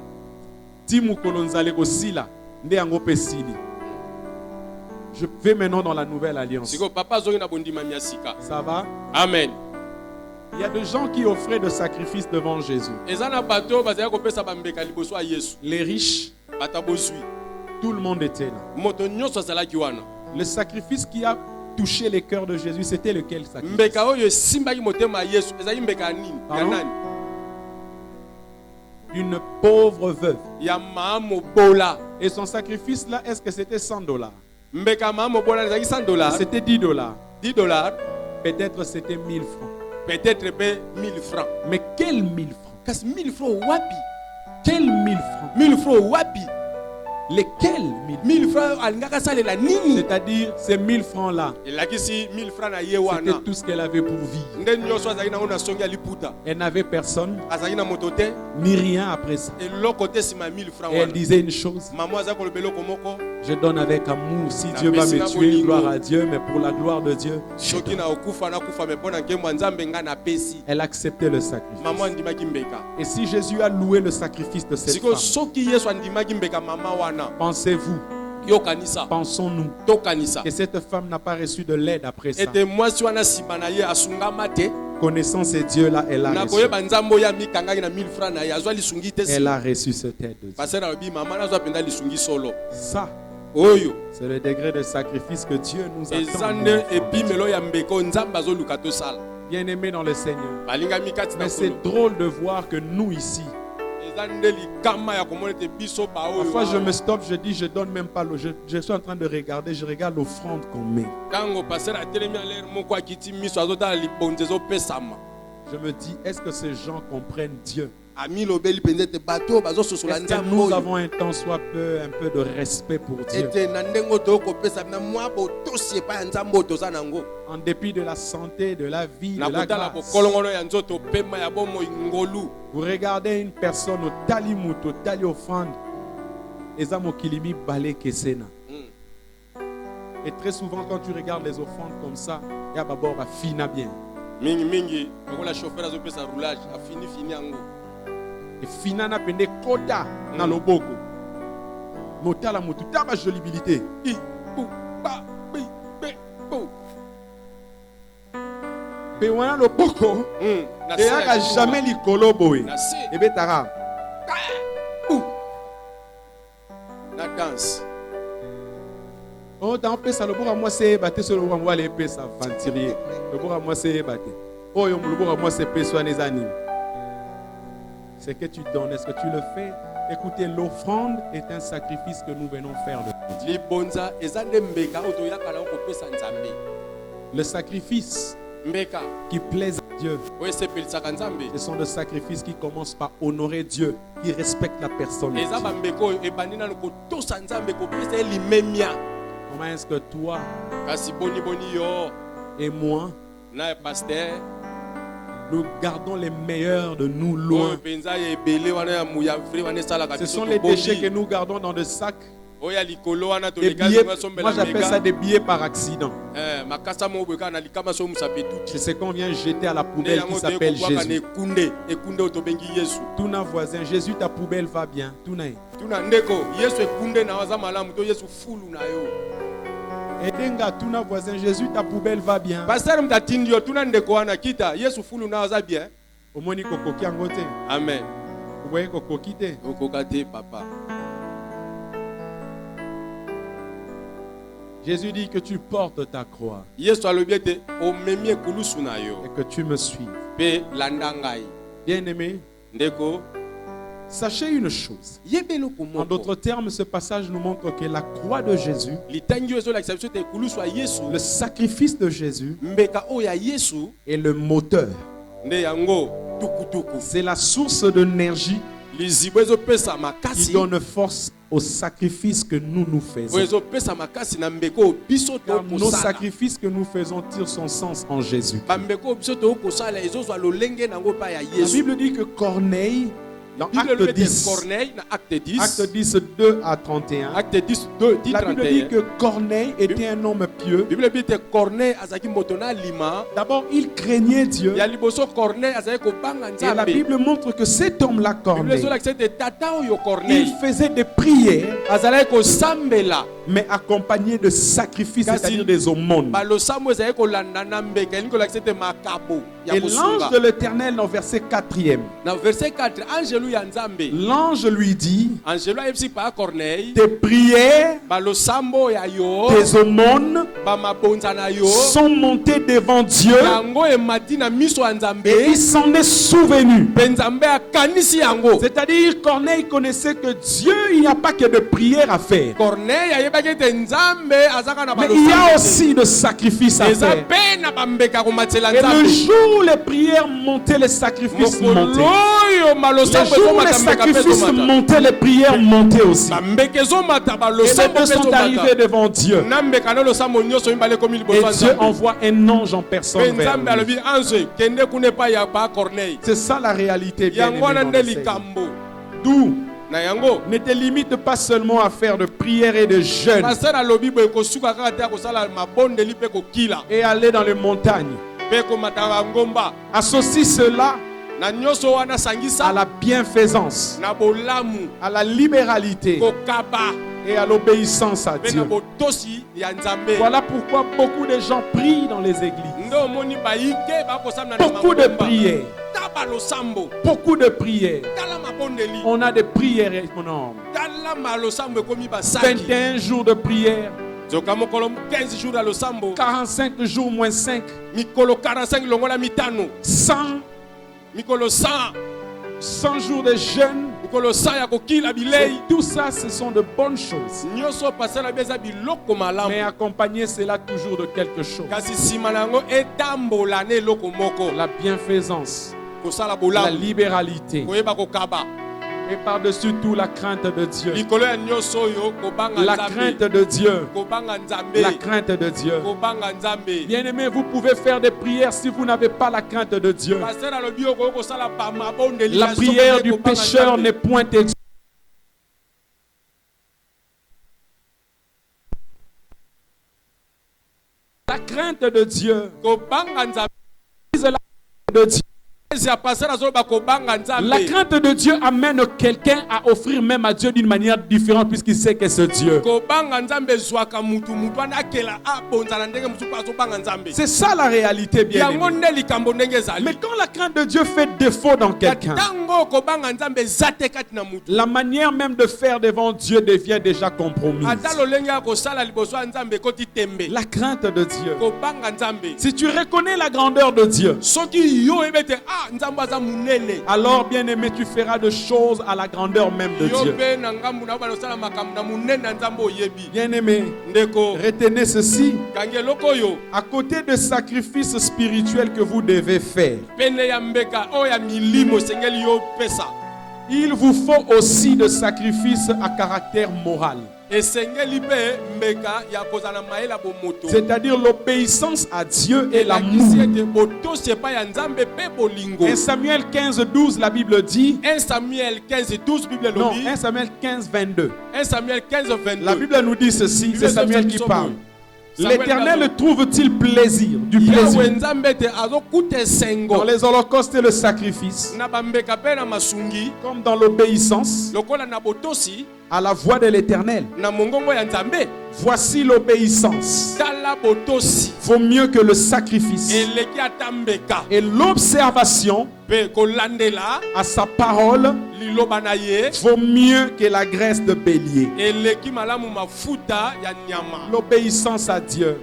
Timu kolonzale ko sila nde yango pe sili. Je vais maintenant dans la nouvelle alliance. Ça va? Amen. Il y a des gens qui offraient de sacrifices devant Jésus. Les riches, tout le monde était là. Le sacrifice qui a touché les cœurs de Jésus, c'était lequel sacrifice? Une pauvre veuve. Et son sacrifice là, est-ce que c'était $100? C'était $10. Peut-être c'était 1000 francs. Peut-être 1000 francs. Mais quels 1000 francs? Parce 1000 francs wapi? Quels 1000 francs? 1000 francs wapi? Lesquels 1000 francs? C'est-à-dire ces 1000 francs là. C'était tout ce qu'elle avait pour vivre. Elle n'avait personne ni rien après ça. Et elle disait une chose: je donne avec amour. Si Dieu va me tuer, gloire à Dieu, mais pour la gloire de Dieu, elle acceptait le sacrifice. Et si Jésus a loué le sacrifice de cette femme, pensez-vous Pensons-nous que cette femme n'a pas reçu de l'aide après ça? Connaissant ces dieux-là, elle a reçu. Elle a reçu cette aide de Dieu. Ça, c'est le degré de sacrifice que Dieu nous attend. Bien-aimés dans le Seigneur. Mais c'est drôle de voir que nous ici, parfois je me stoppe, je dis, je donne même pas l'eau. Je suis en train de regarder, je regarde l'offrande qu'on met. Je me dis, est-ce que ces gens comprennent Dieu? Est-ce que nous avons un tant soit peu, un peu de respect pour Dieu? En dépit de la santé, de la vie, de la grâce. Vous regardez une personne au talimut, au tali offrande, et très souvent quand tu regardes les offrandes comme ça, il y a d'abord la fina bien. Et fina na pende kota na loboko. Notala mutu taba jolibilité. Pe wana loboko. Et aka jamais likolo boy. Et betara. Na danse. Oh, dans pesa loboko moi c'est baté sur loboko moi les pesa venturier. Loboko moi c'est baté. Oh, yo loboko moi c'est peso les animes. C'est que tu donnes, est-ce que tu le fais? Écoutez, l'offrande est un sacrifice que nous venons faire de Dieu. Le sacrifice qui plaise à Dieu, ce sont des sacrifices qui commencent par honorer Dieu, qui respectent la personne de Dieu. Comment est-ce que toi et moi, nous gardons les meilleurs de nous loin? Ce sont les déchets que nous gardons dans des sacs. Des billets, moi j'appelle ça des billets par accident. C'est ce qu'on vient jeter à la poubelle qui s'appelle Jésus. Tout notre voisin, Jésus, ta poubelle va bien. Edenga tuna voisin, Jésus ta poubelle va bien. Omoni kokoki angote. Amen. Oboye kokoki te. Okokate papa. Jésus dit que tu portes ta croix. Et que tu me suives. Bien-aimé, sachez une chose. En d'autres termes, ce passage nous montre que la croix de Jésus, le sacrifice de Jésus, est le moteur. C'est la source d'énergie qui donne force au sacrifice que nous faisons. Car nos sacrifices que nous faisons tirent son sens en Jésus. La Bible dit que Corneille, dans Acte 10, 2 à 31, la Bible dit que Corneille était un homme pieux. D'abord, il craignait Dieu. Et la Bible montre que cet homme-là, Corneille, il faisait des prières, mais accompagné de sacrifices, c'est-à-dire des aumônes. Et l'ange de l'Éternel, dans verset 4e, l'ange lui dit, tes prières, tes aumônes sont montées devant Dieu et il s'en est souvenu. C'est-à-dire, Corneille connaissait que Dieu, il n'y a pas que de prières à faire, mais il y a aussi de sacrifices à faire. Et le jour où les prières montaient, les sacrifices montaient. Les jours où les sacrifices montaient, les prières montaient aussi. Et les deux sont arrivés devant Dieu. Et Dieu envoie un ange en personne vers lui. C'est ça la réalité, bien-aimés. D'où ne te limite pas seulement à faire de prières et de jeûnes et aller dans les montagnes. Associe cela à la bienfaisance, à la libéralité, et à l'obéissance à Dieu. Voilà pourquoi beaucoup de gens prient dans les églises. Beaucoup de prières. Beaucoup de prières. On a des prières énormes. 21 jours de prière. 45 jours moins 5. 100 jours de jeûne. Tout ça, ce sont de bonnes choses. Mais accompagner cela toujours de quelque chose. La bienfaisance, la libéralité. Et par-dessus tout, la crainte de Dieu. La crainte de Dieu. La crainte de Dieu. Bien-aimés, vous pouvez faire des prières si vous n'avez pas la crainte de Dieu. La prière du pécheur n'est point exaucée. La crainte de Dieu. La crainte de Dieu. La crainte de Dieu amène quelqu'un à offrir même à Dieu d'une manière différente puisqu'il sait que c'est Dieu. C'est ça la réalité, bien aimé. Mais quand la crainte de Dieu fait défaut dans quelqu'un, la manière même de faire devant Dieu devient déjà compromise. La crainte de Dieu. Si tu reconnais la grandeur de Dieu, alors, bien-aimé, tu feras de choses à la grandeur même de Dieu. Bien-aimé, retenez ceci. À côté des sacrifices spirituels que vous devez faire, il vous faut aussi des sacrifices à caractère moral. C'est-à-dire l'obéissance à Dieu et l'amour. 1 Samuel 15:12, la Bible dit. 1 Samuel 15:12, Bible non, 1 Samuel 15:22. 1 Samuel 15:22. La Bible nous dit ceci, c'est Samuel qui parle. L'Éternel trouve-t-il plaisir, du plaisir dans les holocaustes et le sacrifice, comme dans l'obéissance à la voix de l'Éternel? Voici l'obéissance vaut mieux que le sacrifice, et l'observation à sa parole vaut mieux que la graisse de bélier. L'obéissance à Dieu,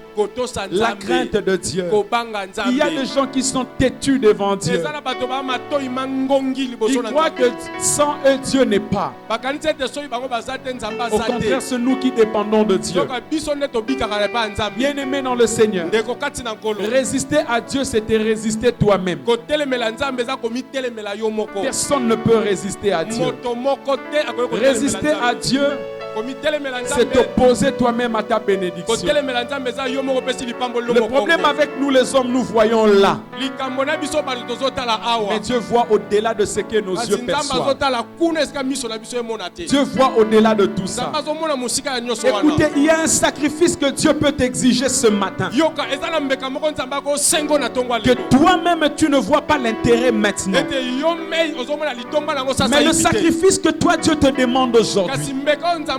la crainte de Dieu. Il y a des gens qui sont têtus devant Dieu. Ils croient que sans eux Dieu n'est pas. Au contraire, c'est nous qui dépendons de Dieu. Bien-aimé dans le Seigneur, résister à Dieu, c'était résister toi-même. Personne ne peut résister à Dieu. Résister à Dieu, c'est t'opposer toi-même à ta bénédiction. Le problème avec nous les hommes, nous voyons là. Mais Dieu voit au-delà de ce que nos yeux perçoivent. Dieu voit au-delà de tout ça. Écoutez, il y a un sacrifice que Dieu peut t'exiger ce matin. Que toi-même tu ne vois pas l'intérêt maintenant. Mais le sacrifice que toi Dieu te demande aujourd'hui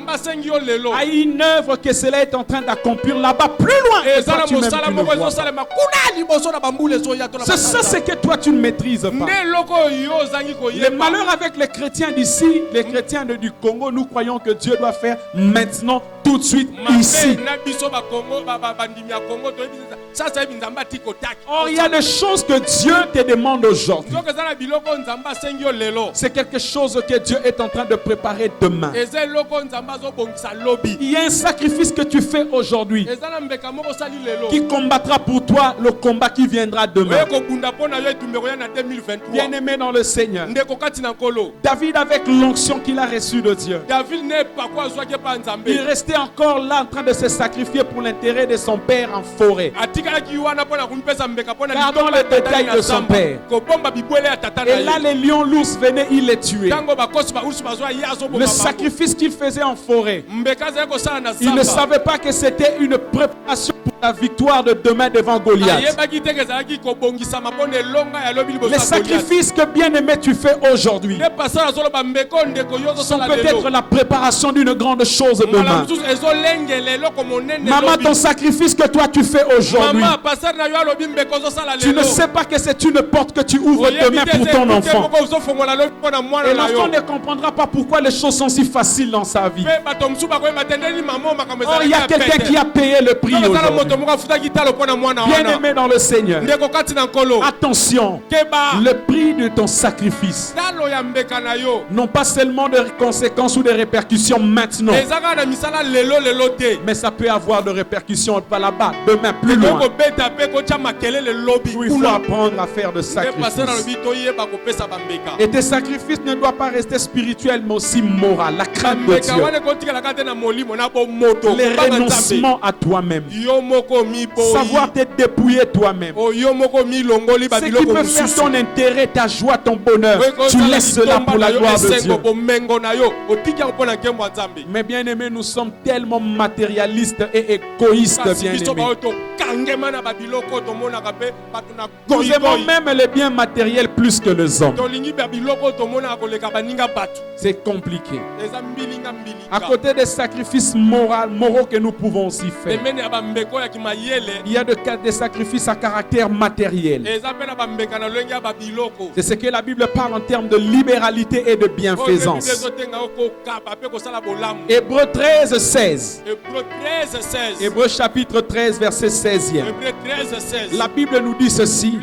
a une œuvre que cela est en train d'accomplir là-bas plus loin. Et toi, tu même, tu ne vois pas. C'est ça, c'est que toi tu ne maîtrises pas. Le malheur avec les chrétiens d'ici, les chrétiens du Congo, nous croyons que Dieu doit faire maintenant, tout de suite, ici. Or, il y a des choses que Dieu te demande aujourd'hui. C'est quelque chose que Dieu est en train de préparer demain. Il y a un sacrifice que tu fais aujourd'hui qui combattra pour toi le combat qui viendra demain. Bien-aimé dans le Seigneur, David, avec l'onction qu'il a reçue de Dieu, il restait encore là en train de se sacrifier pour l'intérêt de son père en forêt. Gardons le détail de son père. Et là, les lions, l'ours venaient, il les tuait. Le sacrifice qu'il faisait en forêt, il ne savait pas que c'était une préparation pour ta victoire de demain devant Goliath. Les sacrifices que bien-aimé tu fais aujourd'hui sont peut-être la préparation d'une grande chose demain. Maman, ton sacrifice que toi tu fais aujourd'hui, tu ne sais pas que c'est une porte que tu ouvres demain pour ton enfant. Et l'enfant ne comprendra pas pourquoi les choses sont si faciles dans sa vie. Oh, il y a quelqu'un qui a payé le prix aujourd'hui. Bien-aimé dans le Seigneur, attention, le prix de ton sacrifice n'ont pas seulement de conséquences ou de répercussions maintenant, mais ça peut avoir de répercussions pas là-bas, demain, plus loin. Il faut apprendre à faire de sacrifices. Et tes sacrifices ne doivent pas rester spirituels, mais aussi moraux. La crainte de Dieu. Les renoncements à toi-même. Savoir te dépouiller toi-même. Ce qui peut faire ton intérêt, ta joie, ton bonheur, tu laisses cela pour la gloire de Dieu. Mais bien aimé, nous sommes tellement matérialistes et égoïstes, bien aimés. Nous aimons même les biens matériels plus que les hommes. C'est compliqué. À côté des sacrifices moraux que nous pouvons aussi faire, il y a des sacrifices à caractère matériel. C'est ce que la Bible parle en termes de libéralité et de bienfaisance. Hébreux 13, 16. Hébreux chapitre 13, verset 16e. La Bible nous dit ceci.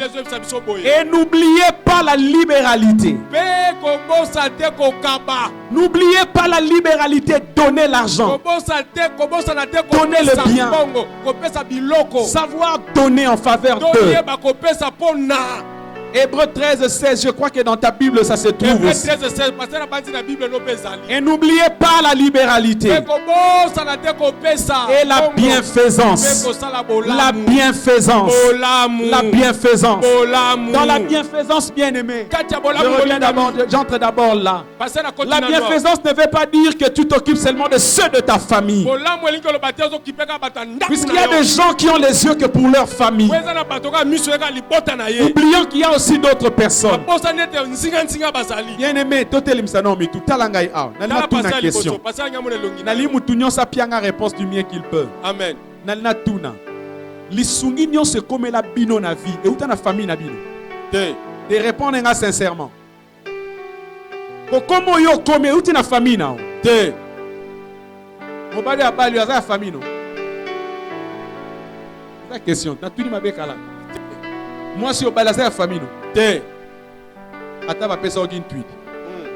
Et n'oubliez pas la libéralité. N'oubliez pas la libéralité. Donnez l'argent. Donnez le bien. Savoir donner en faveur d'eux. Hébreux 13, 16, je crois que dans ta Bible ça se trouve aussi. Et n'oubliez pas la libéralité et la bienfaisance. La bienfaisance. La bienfaisance. Dans la bienfaisance, bien-aimé, j'entre d'abord là. La bienfaisance ne veut pas dire que tu t'occupes seulement de ceux de ta famille. Puisqu'il y a des gens qui ont les yeux que pour leur famille. Oublions qu'il y a aussi d'autres personnes. Bien aimé, tout talangai a. Nalina tuna question. Nalimu tunyo sa pianga réponse du mieux qu'il peut. Amen. Nalina tuna. Lisungi nyo se comme la bino na vie. Et où ta na famille na bino? Te répondre nga sincèrement. Kokomo yo comme où ta na famille na? Te. Mobali abali aza la famille no. La question. Na tuni mabeka la. Moi si obali aza la famille no. Te. Ata ba pesa ogin tweet.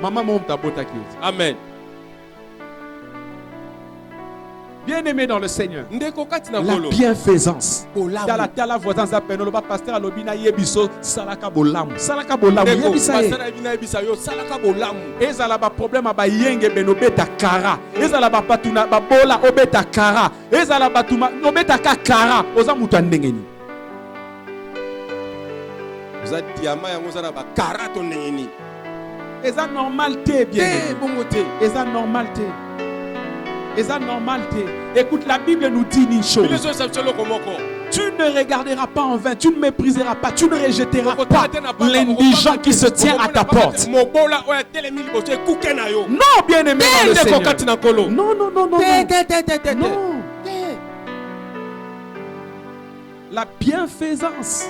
Maman mon ta bota qui. Amen. Bien-aimé dans le Seigneur, la bienfaisance. Tala voisin s'appelle le pasteur Alobina yebiso salaka bolam. Salaka bolam yebisa yo salaka bolam. Ezala ba problème ba yenge benobeta kara. Ezala ba patuna ba bola obeta kara. Ezala batuma obeta kara. Oza mutu ndengeni. Oza diamant yango za na ba kara to ndengeni. Eza normalité bien. Eza normalité. Et ça normalité. Écoute, la Bible nous dit une chose. Tu ne regarderas pas en vain, tu ne mépriseras pas, tu ne rejetteras pas l'indigent qui se tient à ta porte. Non, bien aimé dans le Seigneur. Non, non, non, non, non. La bienfaisance.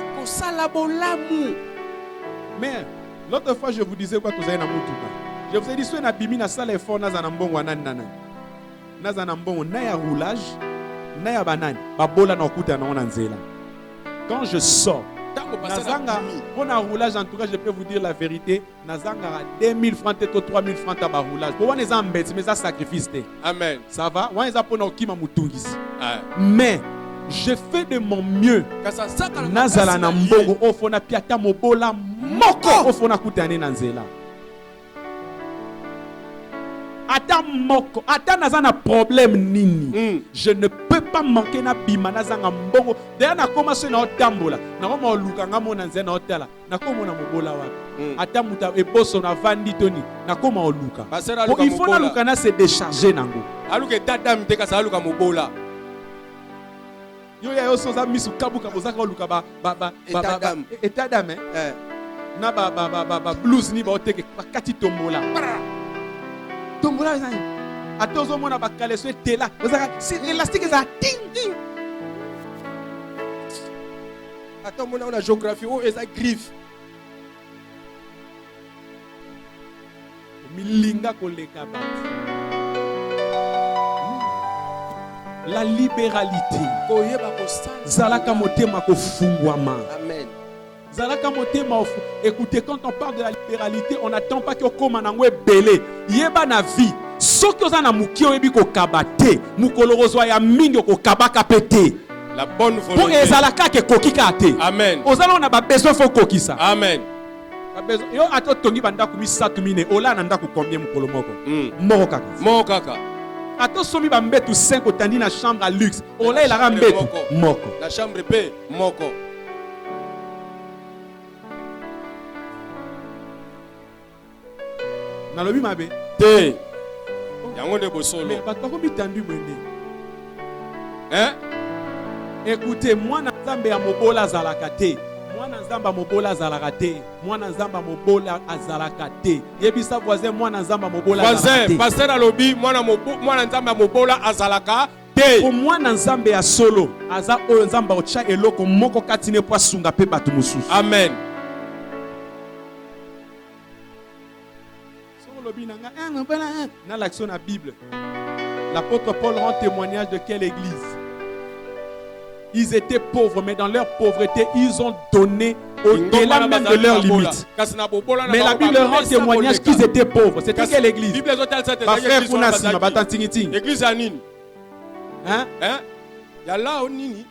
Mais l'autre fois, je vous disais quoi, je vous ai dit, si on a bimi na salle fort, na zanambongo anana. Nazana mbongo na ya roulage na ya banane babola na okuta na onanzela. Quand je sors nazanga pour un roulage, en tout cas je peux vous dire la vérité, nazanga 2000 francs et 3000 francs à roulage. Pour on les embête mais ça sacrifice. Amen. Ça va? On les a pour okima mutungisi. Mais je fais de mon mieux. Nazala na mbongo ofona piata mobola moko ofona kutane nanzela. Ata nazana problème nini. Je ne peux pas manquer na bima nazanga mbongo. D'ailleurs na commencé na otambola. Na koma oluka ngamo na nzena otala. Na koma na mobola wapi. Ata muta eboso na vandi toni. Na koma oluka. Il faut na luka na se décharger nango. Aluke dada mteka sa aluka mobola. Yo ya yo soza misu kabuka bozaka luka état d'âme. Na blues ni ba oteke ba kati tombola. Tombola ça. Atozo mona ba kaleso etela. Bozaka si élastique ça ting ting. Attends, on a la géographie où est la griffe. Milinga koleka batu. La libéralité. Zalaka motema kofungwama. Amen. Zalaka motema ofu. Écoutez, quand on parle de la libéralité, on n'attend pas que okoma nangwe belé. Yeba na vie. Soki oza na muki oyebi ko kabate, mukolo rozwa ya mingi ko kabaka pété. La bonne volonté. Pour ezalaka ke kokika ate. Amen. Ozala on a besoin faut kokisa. Amen. Yo ato tongi banda ku misatu mine ola nanda ku combien mukolo moko. Moko kaka. Moko kaka. Ato somi ba mbetu 5 otandi na chambre à luxe. Ola ila mbetu moko. La chambre pe moko. Na lobi mabe. Te. Yango de bosolo. Mais ba ko bitandu bwende. Hein? Écoutez, moi na nzambe ya mobola zalaka te. Mwana nzamba mobola zalaka te. Mwana nzamba mobola azalaka te. Yebisa voisin mwana nzamba mobola azalaka te. Voisin, pasteur alobi mwana nzamba mobola azalaka te. Pour mwana nzambe ya solo, aza oyo nzamba ocha eloko moko katine po asunga pe batu mususu. Amen. Solo lobi nanga na l'action na Bible. L'apôtre Paul rend témoignage de quelle église? Ils étaient pauvres, mais dans leur pauvreté, ils ont donné au-delà même de leurs limites. Mais la Bible rend témoignage qu'ils étaient pauvres. C'était quelle église? Ma frère Pounassi, ma batante Tingiting. Église à Nini. Hein? Yala au Nini.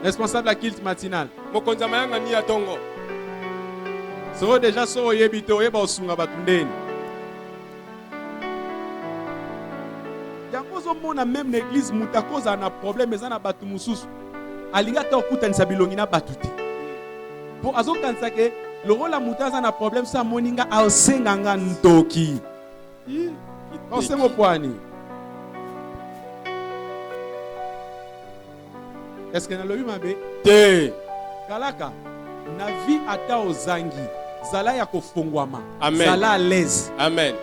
Responsable à kilt matinal. Mokonzamayanga ni ya tongo. So déjà so yebito yeba osunga batundeni. Mona même l'église mutakoza na problème ezana batu mususu alinga ta okutanisa bilongi na batuti po azokanisa ke lokola mutaza na problème sa moninga aosenganga ntoki osengo pwani. Est-ce que na lobi mabe te kalaka na vie ata ozangi zala ya kofungwama. Amen. Zala à l'aise. Amen.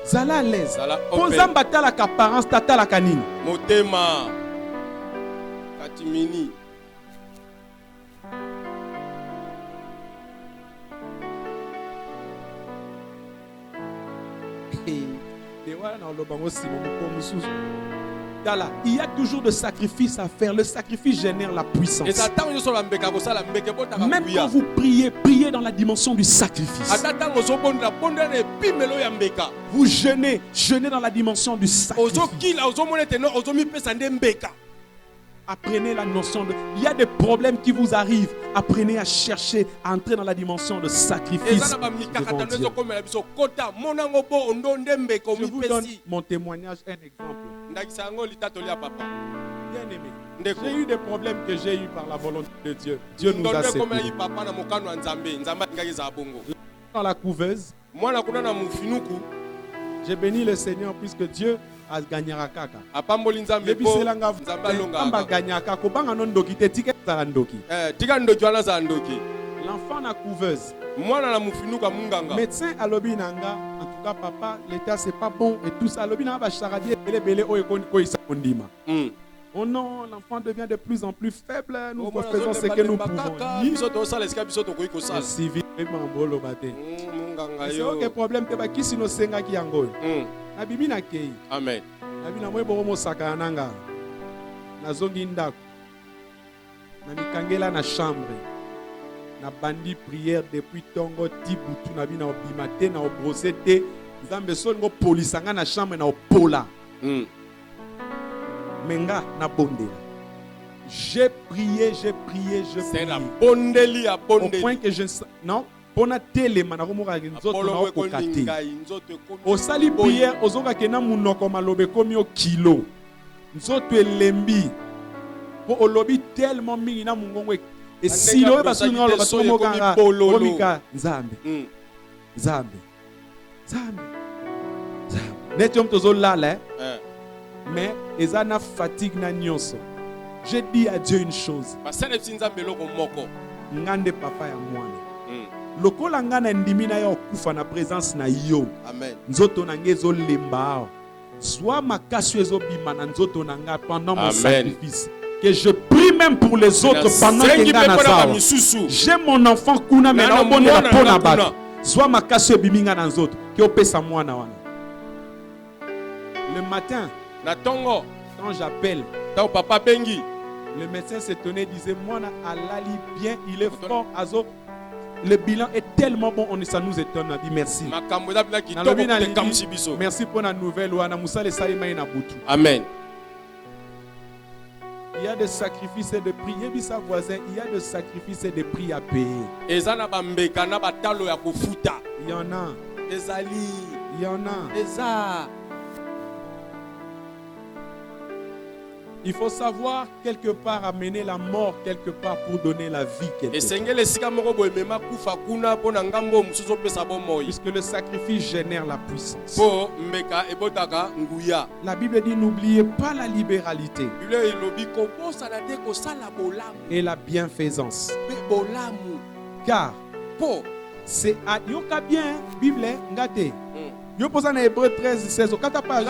Zala à l'aise. Ponzamba talaka apparence tatalaka nini? Motema. Katimini. Il y a toujours de sacrifices à faire. Le sacrifice génère la puissance. Même quand vous priez, priez dans la dimension du sacrifice. Vous jeûnez, jeûnez dans la dimension du sacrifice. Apprenez la notion de... Il y a des problèmes qui vous arrivent. Apprenez à chercher, à entrer dans la dimension de sacrifice. Je vous donne mon témoignage, un exemple. Bien aimé, j'ai eu des problèmes que j'ai eu par la volonté de Dieu. Dieu nous a séparés. Dans la couveuse, j'ai béni le Seigneur puisque Dieu a gagné à kaka. L'enfant na couveuse. Médecin à l'obi nanga, en tout cas papa, l'état c'est pas bon et tout ça. L'obi nanga ba charadier belé ko isa kondima. Oh non, l'enfant devient de plus en plus faible. Nous faisons ce que nous pouvons. Civil mambolo bate. C'est aucun problème te ba kisi no senga ki yango. Na bibi na kei. Amen. Na bibi na moy bo mo saka nanga. Na zongi ndako. Na mikangela na chambre. Na bandi prière depuis tongo tibutu na bina obimate na obrosete. Nzambe so ngo polisanga na chambre na opola. Menga na bondela. J'ai prié, j'ai prié, je c'est la bondeli à bondeli. Au point que je non, pona tele manakomoka nzoto na okokate. Au sali prière, ozoka kena munoko malobe komi o kilo. Nzoto elembi. Po olobi tellement mingi na mungongo et si lo ba sunga lo ba tomoka komika nzambe. Nzambe. Nzambe. Nzambe. Netom tozo lala mais ezana fatigue na nyonso. J'ai dit à Dieu une chose. Ngande papa ya mwana. Lokola ngana ndimi na yo kufa na présence na yo. Amen. Nzoto na ngezo lemba. Soit makasi ezo bima na nzoto na nga pendant mon sacrifice. Que je prie même pour les autres pendant que ngana zao. J'ai mon enfant kuna mais na bonne la pona ba. Soit makasi biminga na nzoto. Que opesa mwana wana. Le matin, quand j'appelle, papa bengi. Le médecin s'étonnait, disait, moi, Alali bien, il est fort, Azo. Le bilan est tellement bon, ça nous étonne. On a dit merci. Merci pour la nouvelle. Amen. Il y a des sacrifices et des prix. Il y a voisin, il y a des sacrifices et des prix à payer. Il y en a. Il y en a. Il faut savoir quelque part amener la mort quelque part pour donner la vie quelque part. Puisque le sacrifice génère la puissance. La Bible dit n'oubliez pas la libéralité et la bienfaisance. Car c'est à yoka bien Bible ngate. Yo posa na Hébreu 13 16 4 pages.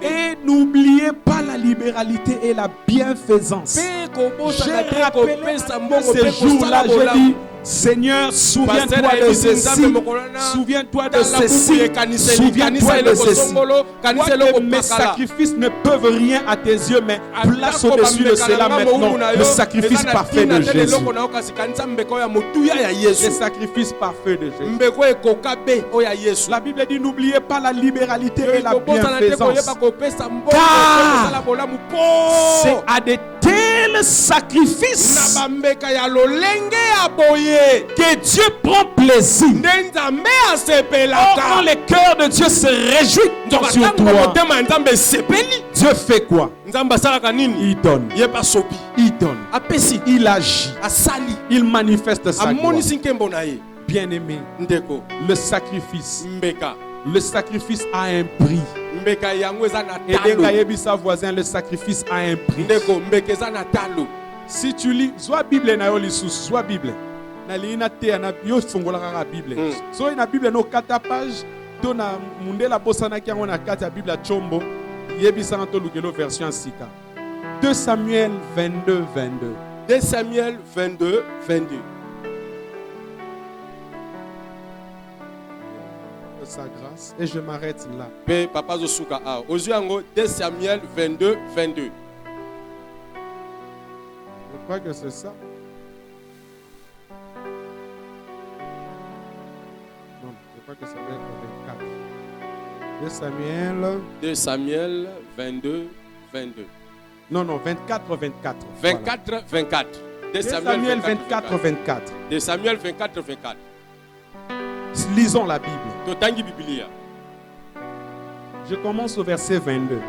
Et n'oubliez pas la libéralité et la bienfaisance. J'ai rappelé ces jours-là, j'ai dit Seigneur, souviens-toi de ceci, souviens-toi de ceci, souviens-toi de ceci. Quoique mes sacrifices ne peuvent rien à tes yeux, mais place au-dessus de cela maintenant le sacrifice parfait de Jésus. Le sacrifice parfait de Jésus. La Bible dit n'oubliez pas la libéralité et la bienfaisance. Car c'est à de tels sacrifices que Dieu prend plaisir. Or, quand le cœur de Dieu se réjouit sur toi, Dieu fait quoi? Il donne. Il donne. Il agit. Il manifeste sa gloire. Bien-aimé, le sacrifice a un prix. Et sa voisin, le sacrifice a un prix. Si tu lis, soit Bible na yo lisusu, soit Bible. Na lina te na yo fongola ka Bible. So na Bible no 4 pages, to na mundela bosana ki na 4 Bible chombo, yebisa to lukelo version sika. 2 Samuel 22 22. 2 Samuel 22 22. Sa grâce et je m'arrête là. Pe papa zosuka a. Ozuango 2 Samuel 22 22. Je crois que c'est ça. Non, je crois que ça doit être 24. 2 Samuel 22 22. Non, 24 24. 24 voilà. 24. 2 Samuel 24 24. 2 Samuel 24 24. Lisons la Bible. Je commence au verset 22.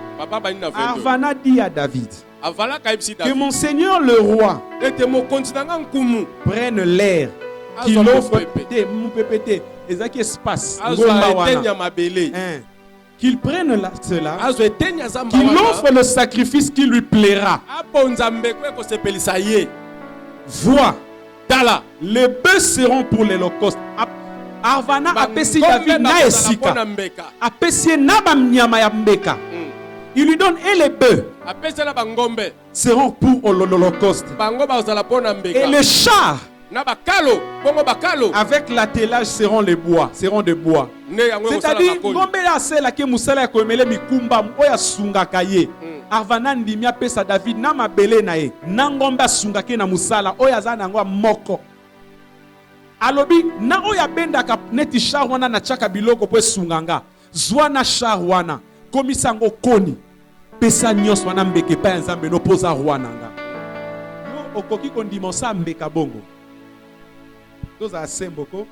Arvana dit à David que mon Seigneur le roi prenne l'air qu'il offre qu'il prenne cela, qu'il offre le sacrifice qui lui plaira. Vois, les bœufs seront pour l'Holocauste. Arvana apesi David na esika. Apesi na bamnyama ya mbeka. Il lui donne et les bœufs seront pour l'Holocauste. Et les chars avec l'attelage seront les bois, seront des bois. C'est-à-dire ngombe ya sela ke musala ya komele mikumba oya sunga kaye. Arvana ndimi apesa David na mabele na ye. Na ngombe asunga ke na musala oya za na ngwa moko. Alobi na oya benda ka neti charwana na chaka biloko po sunganga zwana charwana komisa ngo koni pesa nyos wana mbeke pa nzambe no poza rwana nga yo okoki kondima sa mbeka bongo toza semboko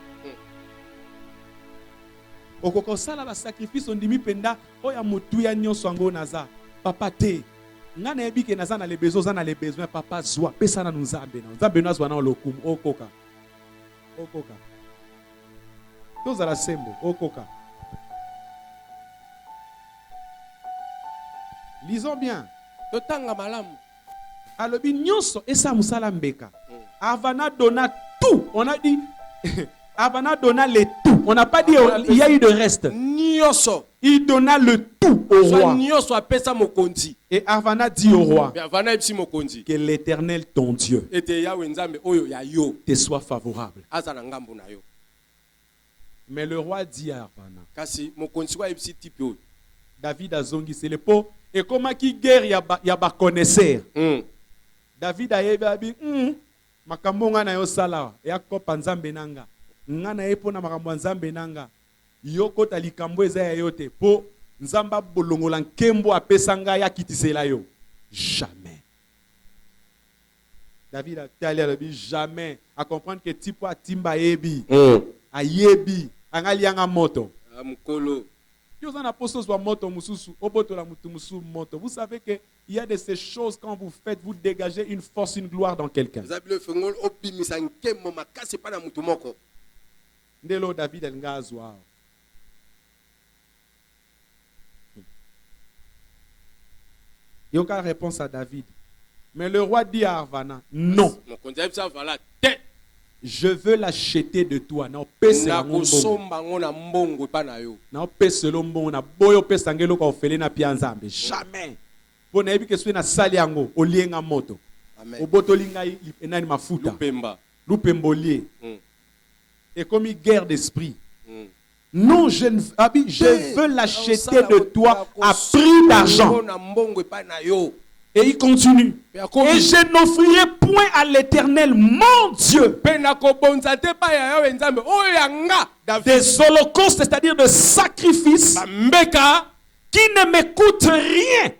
okoko sala ba sacrifice ondimi penda oya mutu ya nyos wango naza papa te ngana ebike naza na le besoin papa zwa pesa na nzambe na zwana lokumu okoka okoka tozala sembo okoka Lisons bien. Totanga malamu. Alobi nyonso esa musala mbeka. Avana donna tout. On a dit Avana donna le tout. On n'a pas dit il y a eu de reste. Nyonso. Il donna le tout au roi. Nyonso apesa mokonzi. Et Avana dit au roi que l'Éternel ton Dieu te soit favorable. Aza na ngambo na yo. Mais le roi dit à Avana, kasi mokonzi wa ebisi type oyo. David a zongi c'est le pot et comment qui guerre ya ba connaisseur. David a yebi makambo nga na yo sala ya kopa nzambe nanga. Nga na ye pona makambo nzambe nanga. Yo kota likambo eza ya yo te po nzamba bolongola nkembo apesa nga ya kitisela yo. Jamais. David a tali à lui jamais à comprendre que tipo a timba yebi. A yebi angali anga moto. Mukolo. Vous savez qu'il y a de ces choses quand vous faites, vous dégagez une force, une gloire dans quelqu'un. Ndelo David elngazwa. Il y a aucune réponse à David. Mais le roi dit à Arvana, non. Je veux l'acheter de toi. Na pese lombo na boyo pesa ngelo ka ofele na pia nzambe. Jamais. Pona yebi ke na sali yango olienga moto. Obotolinga enani mafuta. Lupemba olie. Et comme une guerre d'esprit. Non, je veux l'acheter de toi à prix d'argent. Et il continue. Et je n'offrirai point à l'Éternel, mon Dieu, des holocaustes, c'est-à-dire de sacrifices, qui ne me coûtent rien.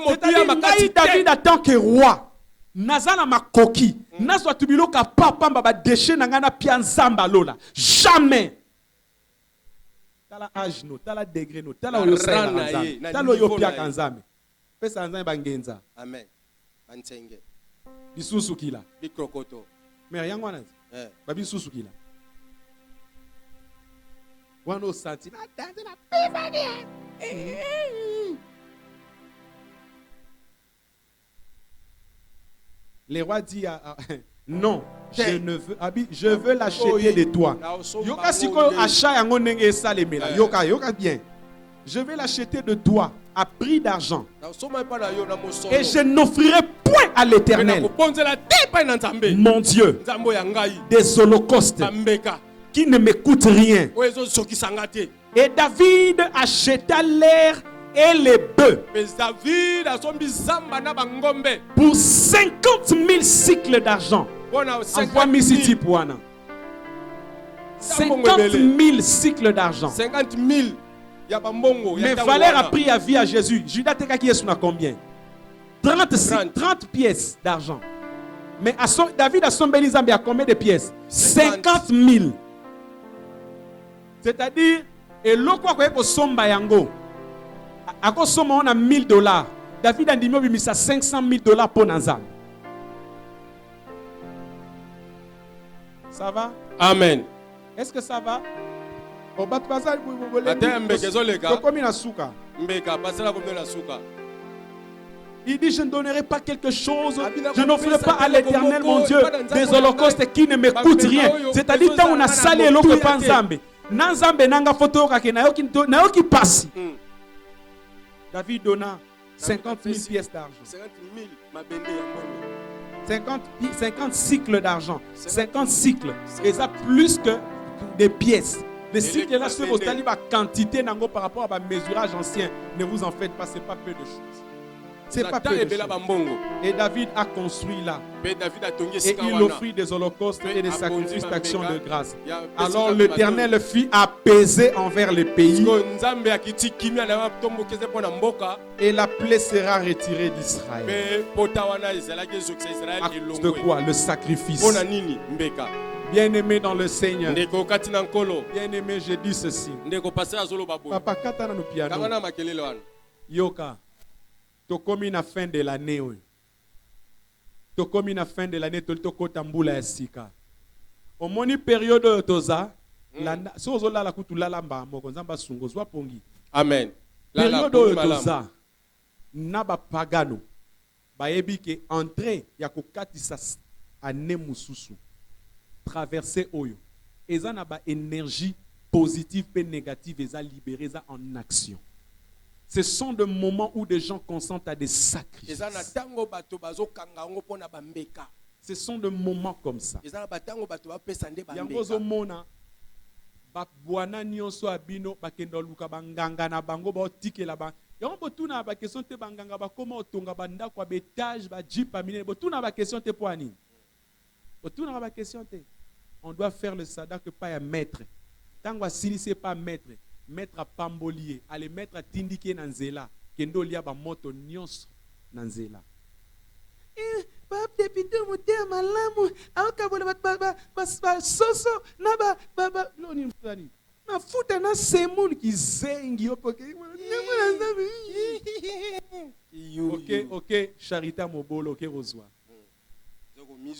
C'est-à-dire, David attend que roi. Nazana makoki. Nazwa tubilo ka papa mbaba déchet nangana pianzamba lola. Jamais. Tala âge no, tala degré no, tala oyo sa nzambe. Tala oyo pia kanzambe. Pesa nzambe bangenza. Amen. Bansenge. Bisusu kila. Bikrokoto. Mais rien wana. Ba bisusu kila. Wano santi na dande na pesa ni. Le roi dit non, je veux l'acheter de toi. Yoka siko achat yango ndenge salemela. Yoka bien. Je vais l'acheter de toi à prix d'argent. Et je n'offrirai point à l'Éternel, mon Dieu, des holocaustes qui ne me coûtent rien. Et David acheta l'air et les bœufs pour 50 000 cycles d'argent. Envoie Missiti Pouana. 50 000 cycles d'argent. 50 000. Mais Valère a pris à vie à Jésus. Judas Tekaki est combien? 30 pièces d'argent. Mais David a son Zambie à combien de pièces? 50 000. C'est-à-dire, et l'eau quoi que somba yango. À quoi somba on a $1000. David a dit mais ça $500,000 pour Nazam. Ça va? Amen. Est-ce que ça va? Il dit je ne donnerai pas quelque chose, je n'offrirai pas à l'Éternel mon Dieu des holocaustes qui ne me coûtent rien. C'est-à-dire tant on a salé l'eau pas nzambe. Nanzambe nanga photo kake na yoki passe. David donna 50 000 pièces d'argent. 50 cycles d'argent. 50 cycles. Et ça plus que des pièces. Les cycles là sur vos talibas quantité nango par rapport à ma mesurage ancien. Ne vous en faites pas, c'est pas peu de choses. C'est pas peu de choses. Et David a construit là. Et il offrit des holocaustes et des sacrifices d'action de grâce. Alors l'Éternel fit apaiser envers le pays. Et la plaie sera retirée d'Israël. À cause de quoi? Le sacrifice. Bien-aimé dans le Seigneur. Bien-aimé, je dis ceci. Papa, katana no piano. Yoka. Tokomi na fin de l'année. Tokomi na fin de l'année. Tolitokota mbula ya sika. Omoni période toza. Sozo la kutu la lamba moko nzamba sungo zwa pongi. Amen. Période toza. na ba pagano bayebi ke entrer ya kokatisa ane mususu traverser oyo eza na ba énergie positive et négative eza libérée eza en action. Ce sont des moments où des gens consentent à des sacrifices. Ce sont des moments comme ça. Yangozo mona ba bwana nyonso abino bakendo luka banganga na bango ba otikela ba. Yango botuna ba question te banganga ba koma otonga banda kwa betage ba jeep amine botuna ba question te poani. Botuna ba question te. On doit faire le sadak pas à maître. Tango asili c'est pas maître. Mettre à pambolier, aller mettre à tindike nanzela, kendo lia ba moto nyos nanzela. Bab depite mote malamu, akabola ba soso na ba no ni mtani. Na futa na semul ki zengi opoke. OK, Charita Mobolo, OK Rozwa.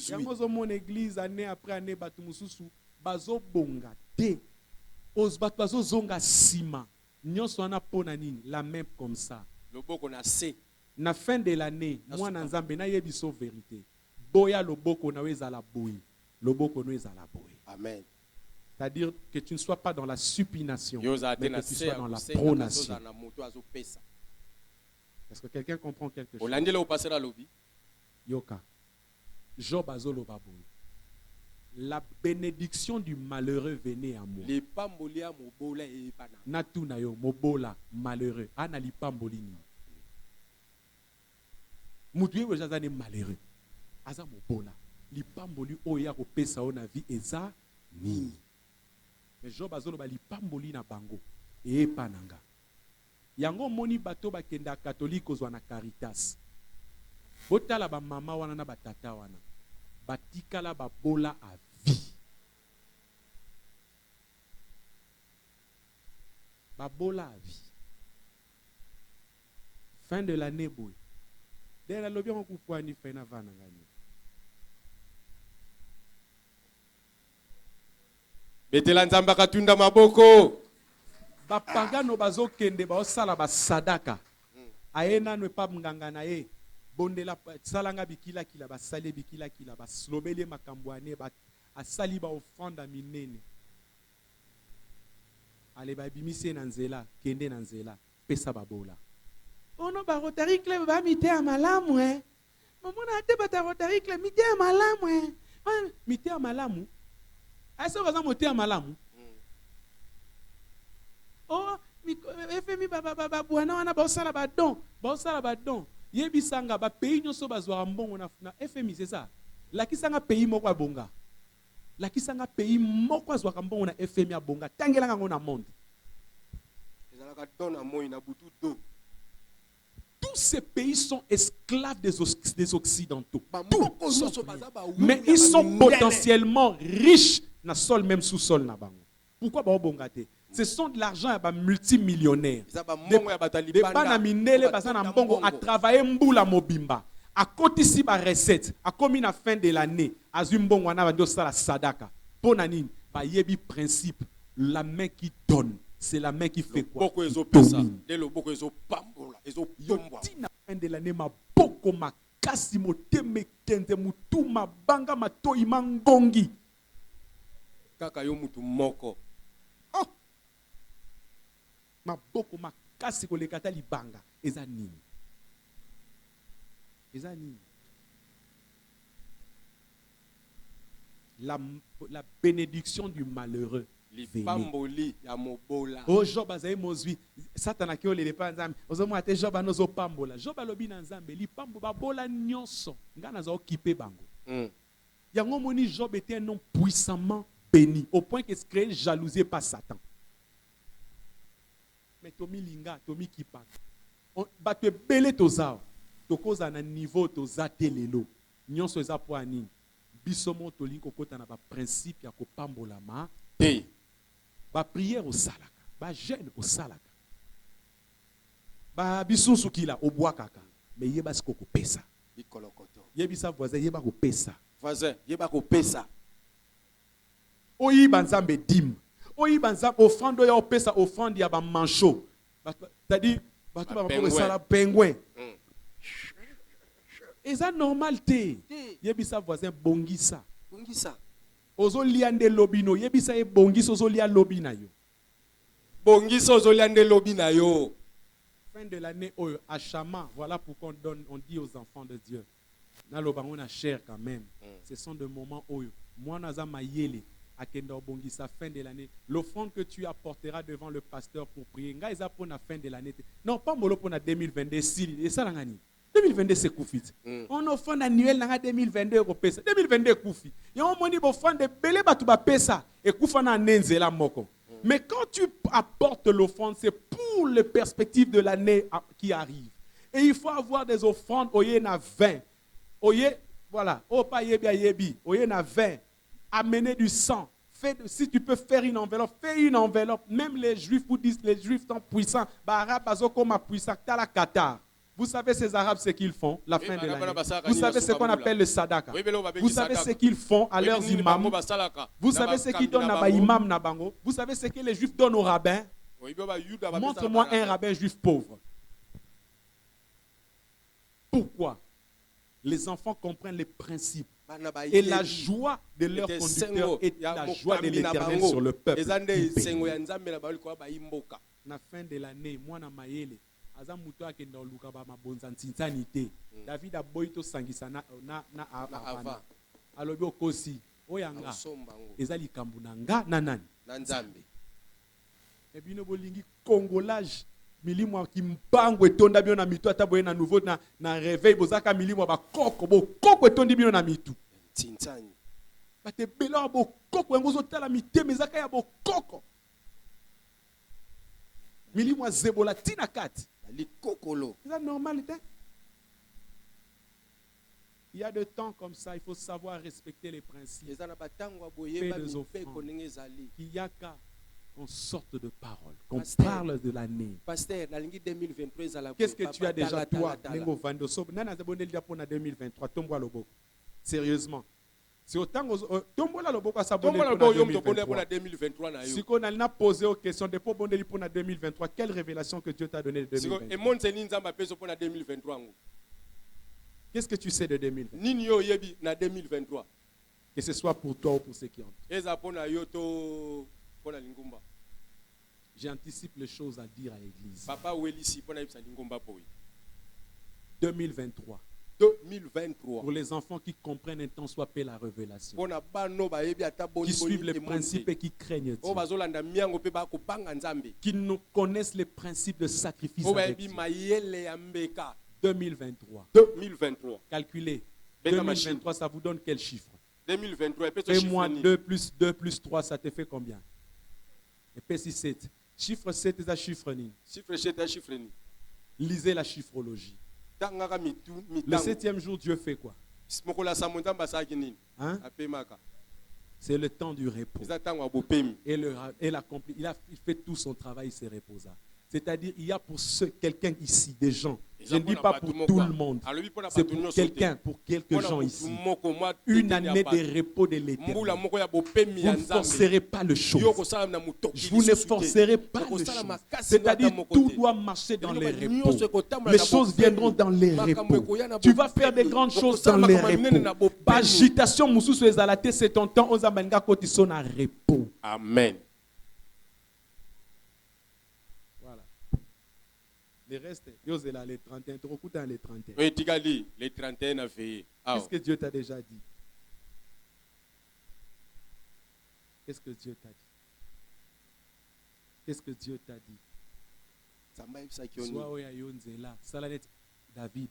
Yangozo mon église année après année batu mususu bazo bonga te. Osbatwazo zonga sima. Nyonso ana pona nini la même comme ça. Loboko na se. Na fin de l'année, moi na nzambe na yebiso vérité. Boya loboko na wezala boyi. Loboko no ezala boyi. Amen. C'est-à-dire que tu ne sois pas dans la supination, mais que tu sois dans la pronation. Est-ce que quelqu'un comprend quelque chose? Yoka. Job azolo baboyi. La bénédiction du malheureux venait à moi. Natu na yo mobola malheureux. Ana li pambolini. Mutuye wejazane malheureux. Aza mobola. Li pamboli oya ko pesa ona vie eza nini. Mais Job azolo ba li pamboli na bango. E pananga. Yango moni bato ba kenda catholique ozwa na Caritas. Botala ba mama wana na batata wana. Batikala babola à vie. Babola à vie. Fin de l'année, boy. Dès la lobby, on coupe ni fin avant gagner. Betela nzamba katunda maboko. Bapagano bazo kende ba osala ba sadaka. Aena ne pa mnganga na ye. Bondela salanga bikila kila basale bikila kila baslobele makambwane ba asali ba offrande minene. Ale ba bimise na nzela kende na nzela pesa babola. Ono ba Rotary Club ba mité a malamu Mamona ate ba Rotary Club mité a malamu mité a malamu. Aso baza moté a malamu. Oh FMI ba bwana wana ba osala ba don. Yebisanga ba pays nyonso bazwa mbongo na FMI c'est ça. La kisanga pays moko abonga. La kisanga pays moko azwa mbongo na FMI abonga. Tangela ngo na monde. Ezalaka dona moi na butu do. Tous ces pays sont esclaves des occidentaux. Mais ils sont potentiellement riches na sol même sous sol na bango. Pourquoi ba obongate? Ce sont de l'argent à multimillionnaires. Des banamindele basana mbongo a travaillé mbula mobimba. A côté si ba recette, a commis na fin de l'année, azumbongo wana ba sala sadaka. Ponanine, ba yebi principe, la main qui donne, c'est la main qui fait quoi? Dès le boko ezo pambola, ezo pomboa. Na fin de l'année ma boko makasi moteme kende mutu mabanga matoi mangongi. Kaka yo mutu moko. Maboko makasi kolekata libanga eza nini? La bénédiction du malheureux. Oh Job azaye mozwi Satan akio lele pa nzambe ozomo ate Job anozo pambola Job alobi na nzambe li pambo babola nyonso ngana za okipe bango. Yango moni Job était un homme puissamment béni au point qu'il se crée jalousie par Satan. Mais Tomi Linga, Tomi Kipa. Ba te belé tozao. Tokoza na niveau tozate lelo. Nyonso eza po ani. Bisomo tolinko kota na ba principe ya ko pambola ma. Ba prière au salaka. Ba jeûne au salaka. Ba bisusu kila obwa kaka. Mais yeba siko ko pesa. Bikolokoto. Yebisa voisin yeba ko pesa. Voisin yeba ko pesa. Oyi banzambe dim. Oyi banzambe offrande ya opesa offrande ya ba mancho. C'est-à-dire bato bakosala pingouin. Eza normal te. Yebisa voisin bongisa. Ozo liande lobino, yebisa e bongisa ozo lia lobina yo. Bongisa ozo liande lobina yo. Fin de l'année à Chama, voilà pourquoi on dit aux enfants de Dieu. Na lobango na cher quand même. Ce sont des moments où moi naza mayele akenda bongisa fin de l'année. L'offrande que tu apporteras devant le pasteur pour prier. Nga eza pour la fin de l'année. Non, pas molo pour la 2022 si et ça ngani. 2022 c'est koufit. On offrande annuel na 2022 ko pesa. 2022 koufit. Ya on moni bo offrande belé batu ba pesa et koufa na nenzela moko. Mais quand tu apportes l'offrande, c'est pour les perspectives de l'année qui arrive. Et il faut avoir des offrandes, oye na 20. Oye, voilà, opa yebi yebi, oye na 20. Amener du sang. Si tu peux faire une enveloppe, fais une enveloppe. Même les juifs vous disent, les juifs sont puissants. Bah, arabe, bazoko ma puissant, t'as la Qatar. Vous savez ces arabes ce qu'ils font la fin de l'année. Vous savez ce qu'on appelle le sadaka. Vous savez ce qu'ils font à leurs imams. Vous savez ce qu'ils donnent à imam nabango. Vous savez ce que les juifs donnent aux rabbins. Montre-moi un rabbin juif pauvre. Pourquoi? Les enfants comprennent les principes. Et la joie de leur conducteur est la joie de l'Éternel sur le peuple. La fin de l'année, moi na mayele. David a boito sangisa na ava. Alobi okosi oyanga ezali kambunanga na nani na Nzambe. Et bino bolingi congolage milimo ki mbango etonda bino na mitu ata boye na nouveau na réveil bozaka milimo ba koko bo koko etondi bino na mitu. Tintsani. Bate belo bo koko yango zotala miteme zaka ya bo koko. Milimo zebola tina kati. C'est normal. Il y a des temps comme ça, il faut savoir respecter les principes. Fais des offrandes. Il y a qu'à qu'on sorte de parole, qu'on parle de l'année. Qu'est-ce que tu as déjà toi? Sérieusement. C'est autant tombola le boko s'abonner pour 2023. Si on a posé aux questions de pour 2023, quelle révélation que Dieu t'a donné de 2023? Qu'est-ce que tu sais de 2023? Que ce soit pour toi ou pour ceux qui entrent. J'anticipe les choses à dire à l'église. 2023. Pour les enfants qui comprennent un temps soit paix la révélation. Qui suivent les principes et qui craignent Dieu. Qui nous connaissent les principes de sacrifice avec Dieu. 2023. Calculez. 2023, ça vous donne quel chiffre? 2023. Et moi, 2 plus 2 plus 3, ça te fait combien? Et puis 7. Chiffre 7 c'est un chiffre ni. Chiffre 7 est un chiffre ni. Lisez la chiffrologie. Le 7e jour, Dieu fait quoi? Hein? C'est le temps du repos. Et il fait tout son travail, il se reposa. C'est-à-dire, il y a pour quelqu'un ici, des gens. Je ne dis pas pour tout le monde. C'est pour quelqu'un, pour quelques gens ici. Une année de repos de l'Éternel. Vous ne forcerez pas le chose. Vous ne forcerez pas le chose. C'est-à-dire, tout doit marcher dans les repos. Les choses viendront dans les repos. Tu vas faire des grandes choses dans les repos. Agitation, Moussous, Ezalate, c'est ton temps. On s'amènera quand ils sont en repos. Amen. Le reste, les 31, tu recoutes dans les 31. Oui, tu as dit, les 31 a veillé. Qu'est-ce que Dieu t'a déjà dit? Qu'est-ce que Dieu t'a dit? Qu'est-ce que Dieu t'a dit? Sois oya yonzela, salanet David,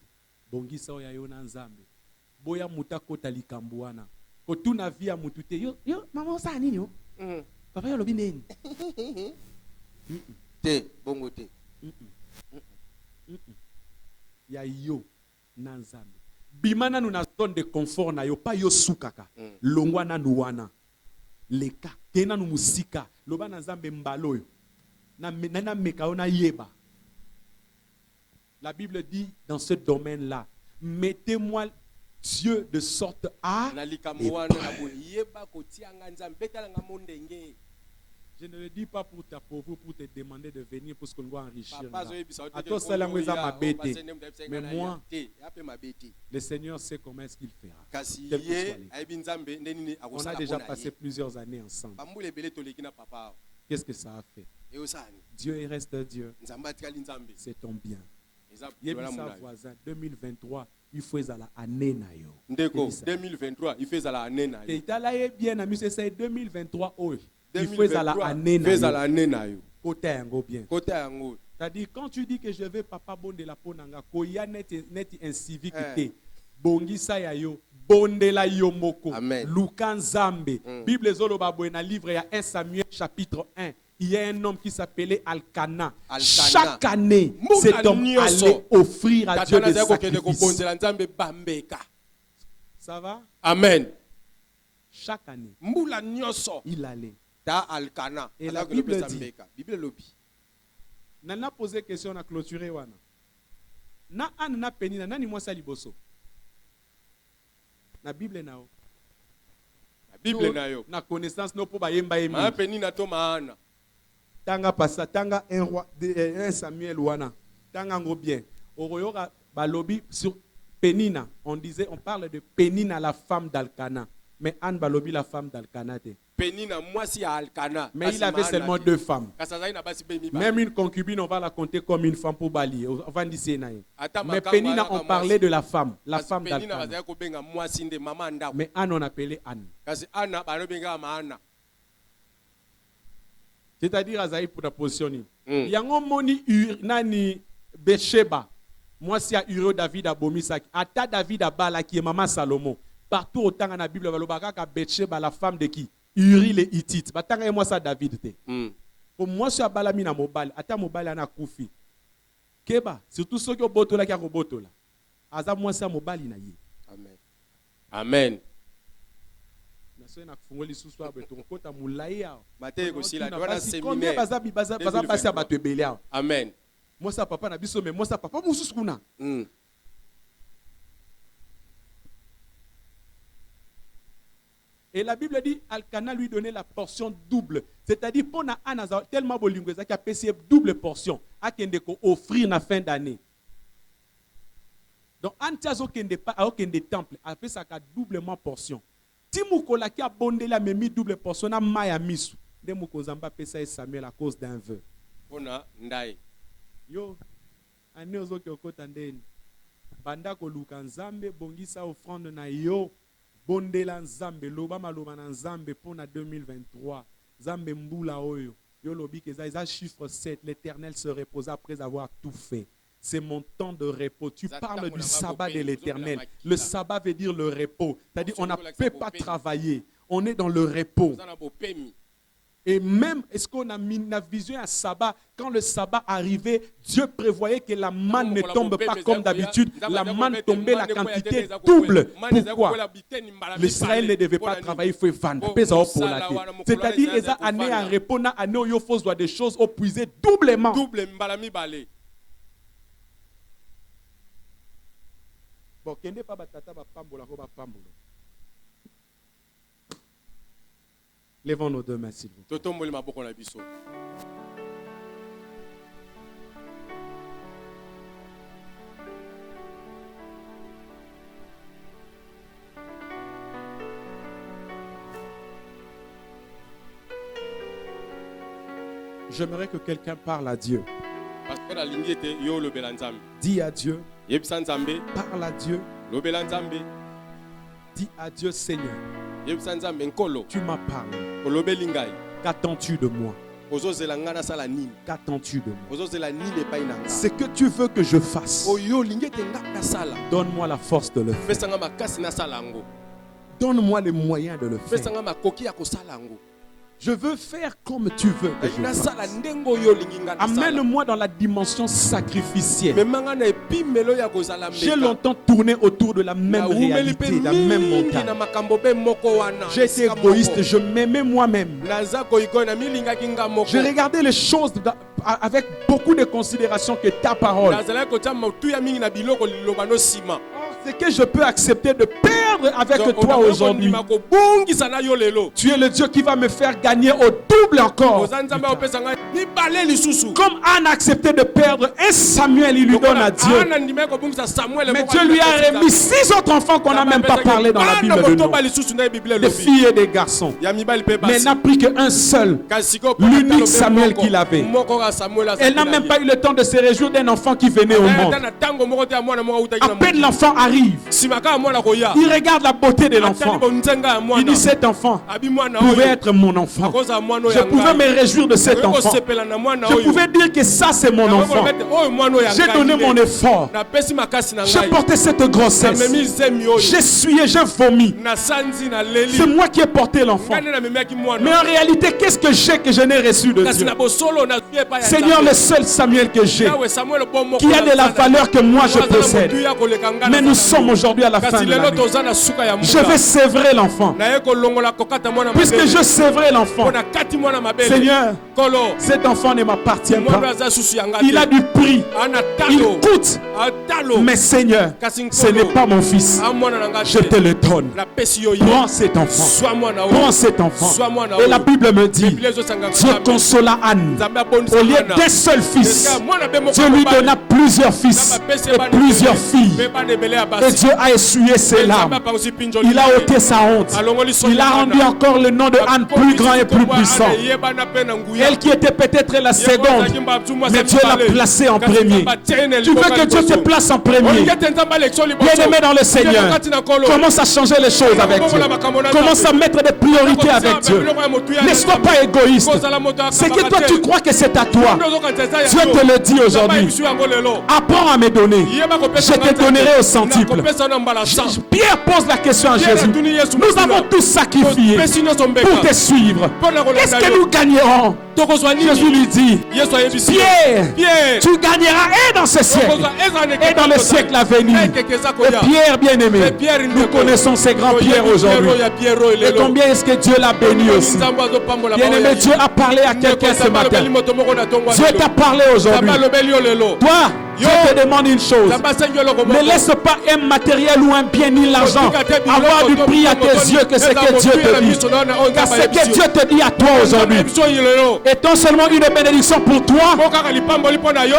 bongisa oya yona nzambe. Boya mutakota likambuana. Kotuna via mutute. Yo, maman sa nini yo? Papa yo lobi neni? Te, bongo te. Ya yo nanzambe bimana nu na zone de confort na yo pa yo sukaka longwa na nuwana leka kena nu musika loba na nzambe mbalo yo na meka ona yeba. La Bible dit dans ce domaine-là, mettez-moi Dieu de sorte à Je ne le dis pas pour t'appauvrir, pour te demander de venir pour ce qu'on doit enrichir. Mais moi, le Seigneur sait comment est-ce qu'il fera. On a déjà passé plusieurs années ensemble. Qu'est-ce que ça a fait? Dieu reste Dieu. C'est ton bien. Yebisa voisin 2023 il faut la année na yo. Ndeko 2023 il fait la année na yo. Et tala ye bien ami c'est 2023 il faut la année na yo. Côté yango bien. Côté yango. C'est-à-dire quand tu dis que je veux papa bonde la ponanga koya net incivique bongisa ya yo bondela yo moko. Lukan Zambe. Bible zoloba boena livre ya 1 Samuel chapitre 1. Il y a un homme qui s'appelait Alcana. Chaque année, cet homme allait offrir à Dieu des sacrifices. Ça va? Amen. Chaque année, il allait. Et la Bible dit, Nana posé question, on a clôturé. Na anna penina, nani moi saliboso. Na Bible nao. La Bible nao. Na connaissance no po ba yemba yemba. Ma penina to maana. Tanga passa, tanga 1 Samuel wana. Tanga ngo bien. Oroyora balobi sur Pénina. On parle de Pénina, la femme d'Alcana. Mais Anne balobi la femme d'Alcana. Pénina, moi si Alcana. Mais il avait seulement 2 femmes. Même une concubine, on va la compter comme une femme pour Bali. On va dire c'est naïf. Mais Pénina, on parlait de la femme d'Alcana. Mais Anne, on appelait Anne. C'est-à-dire, Azaï pour la position. Il y a un moni nani Besheba. Moi, si y a David à Bomisak, Ata David à Bala qui est maman Salomon. Partout autant dans la Bible, Besheba, la femme de qui? Uri les Hittites. Batanga moi ça David. Pour moi, si Bala mina mobile, Ata mobile na Koufi. Keba, surtout ceux qui ont botola qui ont botola. Aza moi ça mobile na ye. Amen. Amen. Amen. Moi ça papa na biso mais moi ça papa mususu kuna. Et la Bible dit Alcana lui donnait la portion double, c'est-à-dire pour na Anna tellement bolingo ça qui a payé double portion à kende ko offrir na fin d'année. Donc Antiazo kende pas à kende temple a fait ça doublement portion. Timukola qui a bondé la même double portion à Maya Misu. De Mukozamba pesa et Samuel à cause d'un vœu. Ona ndai. Yo, ane ozo ki okotandeni. Banda ko luka nzambe bongisa offrande na yo. Bondela nzambe loba maloba na nzambe pona 2023. Nzambe mbula oyo. Yo lobi ke za chiffre 7, l'Éternel se repose après avoir tout fait. C'est mon temps de repos. Tu parles du sabbat de l'Éternel. Le sabbat veut dire le repos. C'est-à-dire on ne peut pas travailler. On est dans le repos. Et même, est-ce qu'on a mis la vision à sabbat? Quand le sabbat arrivait, Dieu prévoyait que la manne ne tombe pas comme d'habitude. La manne tombait la quantité double. Pourquoi? L'Israël ne devait pas travailler, il faut vendre. C'est-à-dire, il y a année en repos, année où il faut des choses épuisées doublement. Bon, kende pa batata ba pambola ko ba pambola. Levons nos 2 mains, s'il vous plaît. J'aimerais que quelqu'un parle à Dieu. Dis à Dieu. Parle à Dieu. Dis à Dieu, Seigneur. Tu m'as parlé. Qu'attends-tu de moi? Qu'attends-tu de moi? Ce que tu veux que je fasse, donne-moi la force de le faire. Donne-moi les moyens de le faire. Je veux faire comme tu veux que je fasse. Amène-moi dans la dimension sacrificielle. J'ai longtemps tourné autour de la même réalité, de la même montagne. J'ai été égoïste, je m'aimais moi-même. J'ai regardé les choses avec beaucoup de considération que ta parole. que je peux accepter de perdre avec toi aujourd'hui. Tu es le Dieu qui va me faire gagner au double encore. Comme Anne a accepté de perdre un Samuel, il lui donne à Dieu. Mais Dieu lui a remis 6 autres enfants qu'on n'a même pas parlé dans la Bible de nous. Des filles et des garçons. Mais elle n'a pris qu'un seul, l'unique Samuel qu'il avait. Elle n'a même pas eu le temps de se réjouir d'un enfant qui venait au monde. À peine l'enfant arrive, il regarde la beauté de l'enfant. Il dit cet enfant pouvait être mon enfant. Je pouvais me réjouir de cet enfant. Je pouvais dire que ça c'est mon enfant. J'ai donné mon effort. J'ai porté cette grossesse. J'ai sué, j'ai vomi. C'est moi qui ai porté l'enfant. Mais en réalité, qu'est-ce que j'ai que je n'ai reçu de Dieu? Seigneur, le seul Samuel que j'ai, qui a de la valeur que moi je possède. Mais nous sommes aujourd'hui à la fin de l'année. Je vais sévrer l'enfant. Puisque je sévrerai l'enfant, Seigneur, cet enfant ne m'appartient pas. Il a du prix. Il coûte. Mais Seigneur, ce n'est pas mon fils. Je te le donne. Prends cet enfant. Prends cet enfant. Et la Bible me dit, Dieu consola Anne. Au lieu d'un seul fils, Dieu lui donna plusieurs fils et plusieurs filles. Et Dieu a essuyé ses larmes. Il a ôté sa honte. Il a rendu encore le nom de Anne plus grand et plus puissant. Elle qui était peut-être la seconde, mais Dieu l'a placée en premier. Tu veux que Dieu te place en premier? Bien-aimé dans le Seigneur, commence à changer les choses avec Dieu. Commence à mettre des priorités avec Dieu. Ne sois pas égoïste. C'est que toi tu crois que c'est à toi. Dieu te le dit aujourd'hui. Apprends à me donner. Je te donnerai au centuple. Pierre pose la question à Jésus. Nous avons tous sacrifié pour te suivre. Qu'est-ce que nous gagnerons? Jésus lui dit, Pierre, tu gagneras et dans ce siècle et dans le siècle à venir. Et Pierre, bien-aimé, nous connaissons ces grands Pierre aujourd'hui. Et combien est-ce que Dieu l'a béni aussi? Bien-aimé, Dieu a parlé à quelqu'un ce matin. Dieu t'a parlé aujourd'hui. Toi, Dieu te demande une chose. Ne laisse pas un matériel ou un bien ni l'argent avoir du prix à tes yeux que ce que Dieu te dit. Car ce que Dieu te dit à toi aujourd'hui est non seulement une bénédiction pour toi,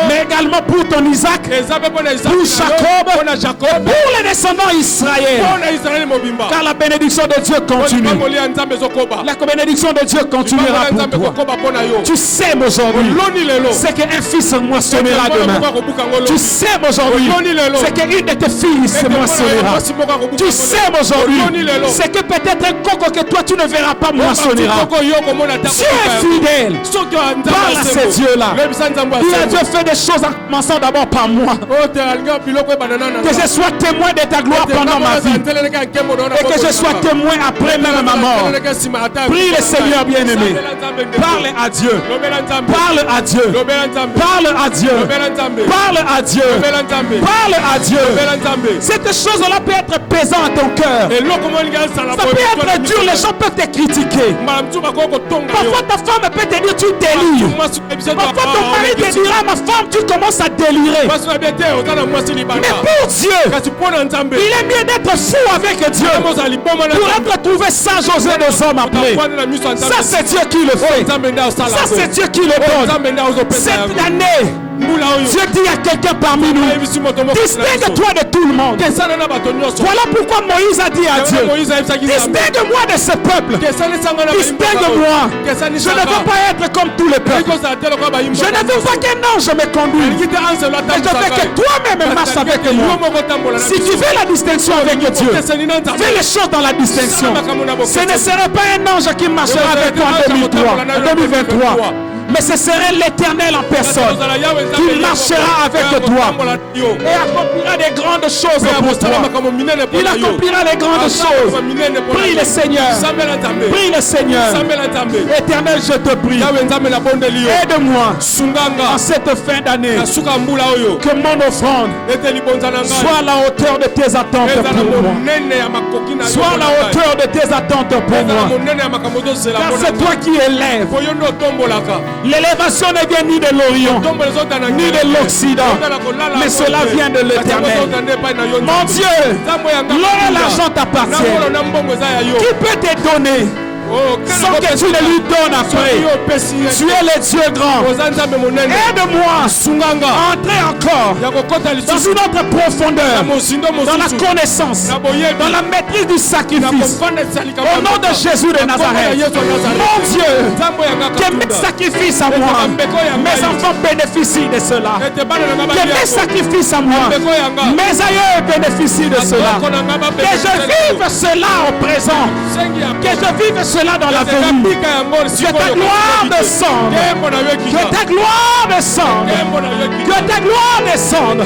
mais également pour ton Isaac, pour Jacob, pour les descendants d'Israël. Car la bénédiction de Dieu continue. La bénédiction de Dieu continuera pour toi. Tu sais aujourd'hui c'est qu'un fils moissonnera demain. Tu sais aujourd'hui c'est qu'une de tes filles se moissonnera. Tu sais aujourd'hui c'est que peut-être un coco que toi tu ne verras pas moissonnera. Dieu est fidèle. Parle à ces dieux-là. Dis à Dieu, fais des choses en commençant d'abord par moi. Que je sois témoin de ta gloire pendant ma vie. Et que je sois témoin après même ma mort. Prie le Seigneur bien-aimé. Parle à Dieu. Parle à Dieu. Parle à Dieu. Parle à Dieu. Parle à Dieu. Cette chose-là peut être pesant à ton cœur. Ça peut être dur. Les gens peuvent te critiquer. Parfois ta femme peut te dire tu délires. Parfois ton mari te dira ma femme tu commences à délirer. Mais pour Dieu, il est mieux d'être fou avec Dieu pour être trouvé sage aux yeux des hommes après. Ça c'est Dieu qui le fait. Ça c'est Dieu qui le donne. Cette année, Dieu dit à quelqu'un parmi nous, distingue-toi de tout le monde. Voilà pourquoi Moïse a dit à Dieu, distingue-moi de ce peuple. Distingue-moi. Je ne veux pas être comme tous les peuples. Je ne veux pas qu'un ange me conduise. Mais je veux que toi-même marches avec moi. Si tu veux la distinction avec Dieu, fais les choses dans la distinction. Ce ne serait pas un ange qui marchera avec toi en 2023. Mais ce serait l'Éternel en personne qui marchera avec toi et accomplira des grandes choses pour toi. Il accomplira les grandes choses. Prie le Seigneur. Prie le Seigneur. Éternel, je te prie. Aide-moi en cette fin d'année. Que mon offrande soit à la hauteur de tes attentes pour moi. Soit à la hauteur de tes attentes pour moi. Car c'est toi qui élèves. L'élévation ne vient ni de l'Orient, ni de l'Occident, mais cela vient de l'Éternel. Mon Dieu, l'or et l'argent t'appartiennent. Qui peut te donner sans que tu ne lui donnes après? Tu es le Dieu grand. Aide-moi à entrer encore dans une autre profondeur, dans la connaissance, dans la maîtrise du sacrifice. Au nom de Jésus de Nazareth, mon Dieu, que mes sacrifices à moi, mes enfants bénéficient de cela. Que mes sacrifices à moi, mes aïeux bénéficient de cela. Que je vive cela au présent. Que je vive cela dans l'avenir. Que ta gloire descende. Que ta gloire descende. Que ta gloire descende.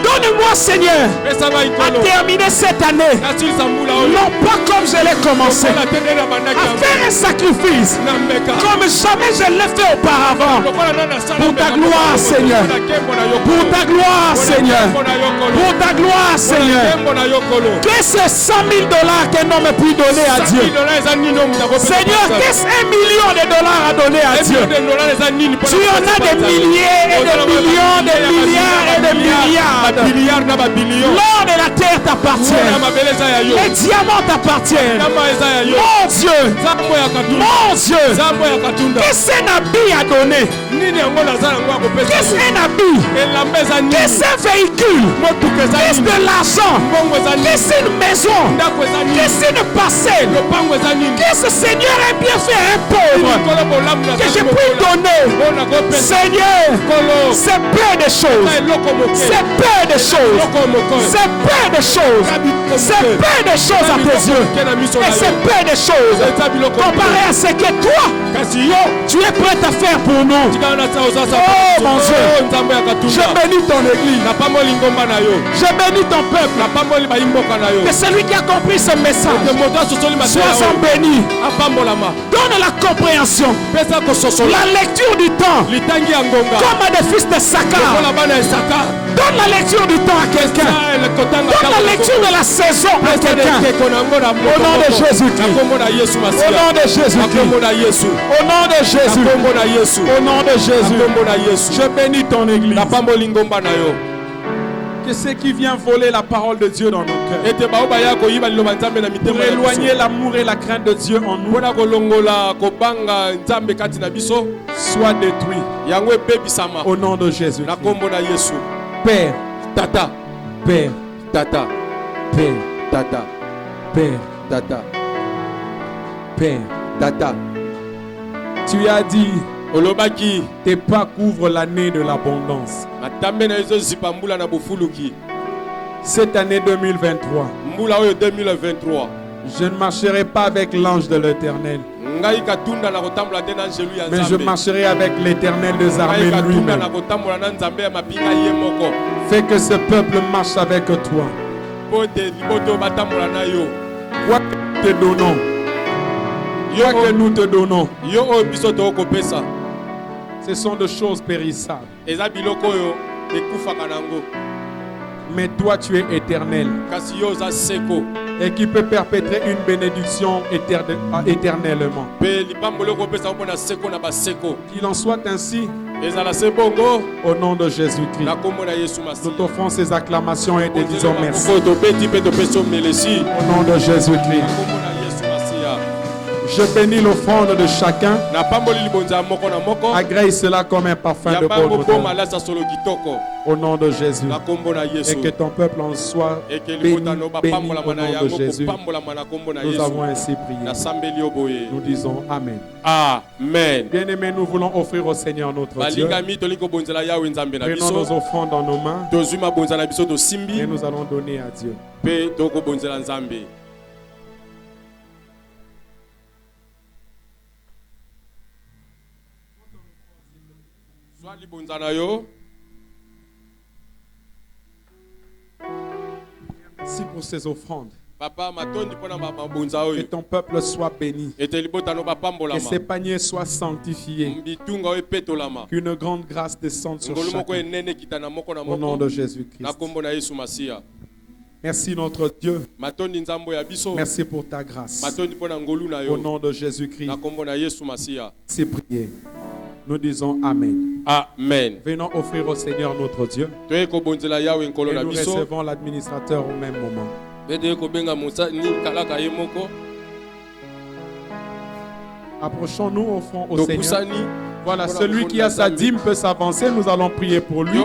Donne-moi, Seigneur, à terminer cette année, non pas comme je l'ai commencé, à faire un sacrifice comme jamais je l'ai fait auparavant. Pour ta gloire, Seigneur. Pour ta gloire, Seigneur. Pour ta gloire, Seigneur. Que ces 100 000 $ qu'un homme pu donner à Dieu, Seigneur, qu'est-ce $1 million à donner à Dieu? Tu en as des milliers et des millions, des milliards et des milliards. L'or de la terre t'appartient. Les diamants t'appartiennent. Mon Dieu, mon Dieu, qu'est-ce qu'un habit à donner? Qu'est-ce qu'un habit? Qu'est-ce qu'un véhicule? Qu'est-ce de l'argent? Qu'est-ce qu'une maison? Qu'est-ce qu'une parcelle? Qu'est-ce que Seigneur est bien fait un pauvre que je puis donner? Seigneur, c'est peu de choses. C'est peu de choses. C'est peu de choses. C'est peu de choses à tes yeux. Et c'est peu de choses comparé à ce que toi, tu es prêt à faire pour nous. Oh mon Dieu, je bénis ton église. Je bénis ton peuple. Que celui qui a compris ce message soit en béni. Donne la compréhension, la lecture du temps, comme à des fils de Sakar. Donne la lecture du temps à quelqu'un. Donne la lecture de la saison à quelqu'un. Au nom de Jésus-Christ. Au nom de Jésus-Christ. Au nom de Jésus. Au nom de Jésus. Je bénis ton église. Que ce qui vient voler la parole de Dieu dans nos cœurs, pour éloigner l'amour et la crainte de Dieu en nous, soit détruit au nom de Jésus. Père, Tata, Père, Tata, Père, Tata, Père, Tata, Père, Tata. Tu as dit, tes pas couvrent l'année de l'abondance. Cette année 2023, je ne marcherai pas avec l'ange de l'Éternel, mais je marcherai avec l'Éternel des armées lui-même. Fais que ce peuple marche avec toi. Quoi que nous te donnons, quoi que nous te donnons, ce sont des choses périssables. Mais toi, tu es éternel et qui peut perpétrer une bénédiction éternellement. Qu'il en soit ainsi. Au nom de Jésus-Christ, nous t'offrons ces acclamations et te disons merci. Au nom de Jésus-Christ. Je bénis l'offrande de chacun. Agrée cela comme un parfum de bonne odeur. Au nom de Jésus. Et que ton peuple en soit béni, béni au nom de Jésus. Nous avons ainsi prié. Nous disons Amen. Amen. Bien-aimés, nous voulons offrir au Seigneur notre Dieu. Prenons nos offrandes dans nos mains et nous allons donner à Dieu. Merci pour ces offrandes. Que ton peuple soit béni. Que ces paniers soient sanctifiés. Qu'une grande grâce descende sur chacun. Au nom de Jésus-Christ. Merci notre Dieu. Merci pour ta grâce. Au nom de Jésus-Christ. C'est prié. Nous disons Amen. Amen. Venons offrir au Seigneur notre Dieu. Et nous recevons l'administrateur au même moment. Approchons-nous, offrons au Seigneur. Voilà, celui qui a sa dîme peut s'avancer. Nous allons prier pour lui.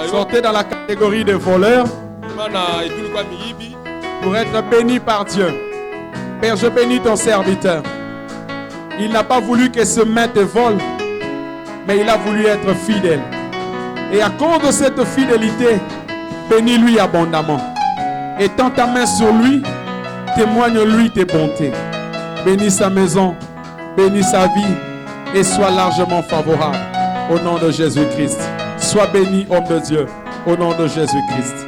Sortez dans la catégorie des voleurs pour être béni par Dieu. Père, je bénis ton serviteur. Il n'a pas voulu que ce maître vole, mais il a voulu être fidèle. Et à cause de cette fidélité, bénis-lui abondamment. Étends ta main sur lui, témoigne-lui tes bontés. Bénis sa maison, bénis sa vie et sois largement favorable. Au nom de Jésus-Christ. Sois béni, homme de Dieu, au nom de Jésus-Christ.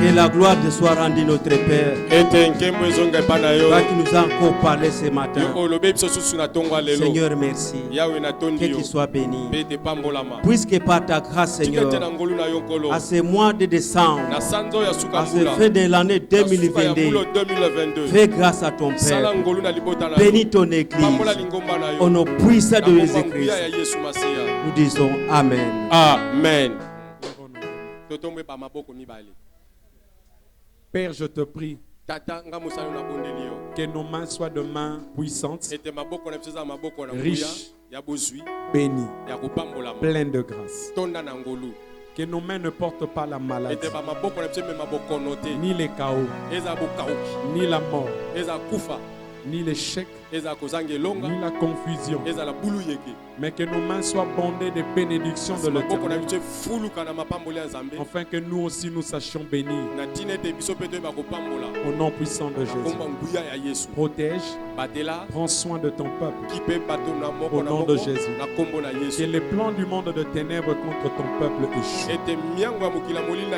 Que la gloire te soit rendue, notre Père. Toi qui nous as encore parlé ce matin. Seigneur, merci. Que tu sois béni. Puisque par ta grâce, Seigneur, à ce mois de décembre, à ce fin de l'année 2022, fais grâce à ton Père. Bénis ton Église. Au nom puissant de Jésus-Christ, nous disons Amen. Amen. Père, je te prie que nos mains soient de mains puissantes, riches, bénies, pleines de grâce. Que nos mains ne portent pas la maladie, ni les chaos, ni la mort, ni l'échec, ni la confusion, mais que nos mains soient bondées de bénédictions de l'Éternel, afin que nous aussi nous sachions bénir. Au nom puissant de Jésus, protège, prends soin de ton peuple. Au nom de Jésus, que les plans du monde de ténèbres contre ton peuple échouent.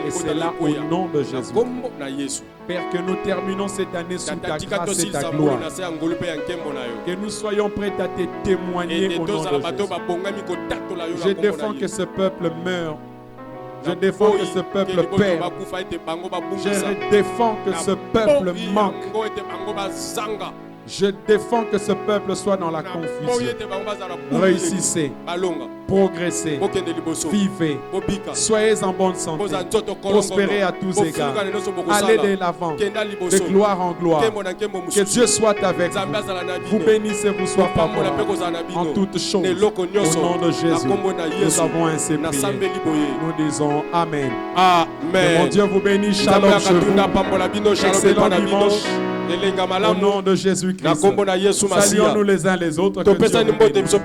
Et c'est là au nom de Jésus. Père, que nous terminons cette année sous ta grâce et ta gloire. Que nous soyons prêts à te témoigner au nom de Jésus. Je défends que ce peuple meure. Je défends que ce peuple perd. Je défends que ce peuple manque. Je défends que ce peuple soit dans la confusion. Réussissez, progressez, vivez, soyez en bonne santé, prospérez à tous égards, allez de l'avant, de gloire en gloire. Que Dieu soit avec vous, vous bénissez, vous soyez favorable en toutes choses. Au nom de Jésus, nous avons ainsi prié. Nous disons Amen. Que mon Dieu vous bénisse. Shalom chez vous. Excellent dimanche. Au nom de Jésus-Christ, saluons-nous les uns les autres. Que Dieu nous bénisse.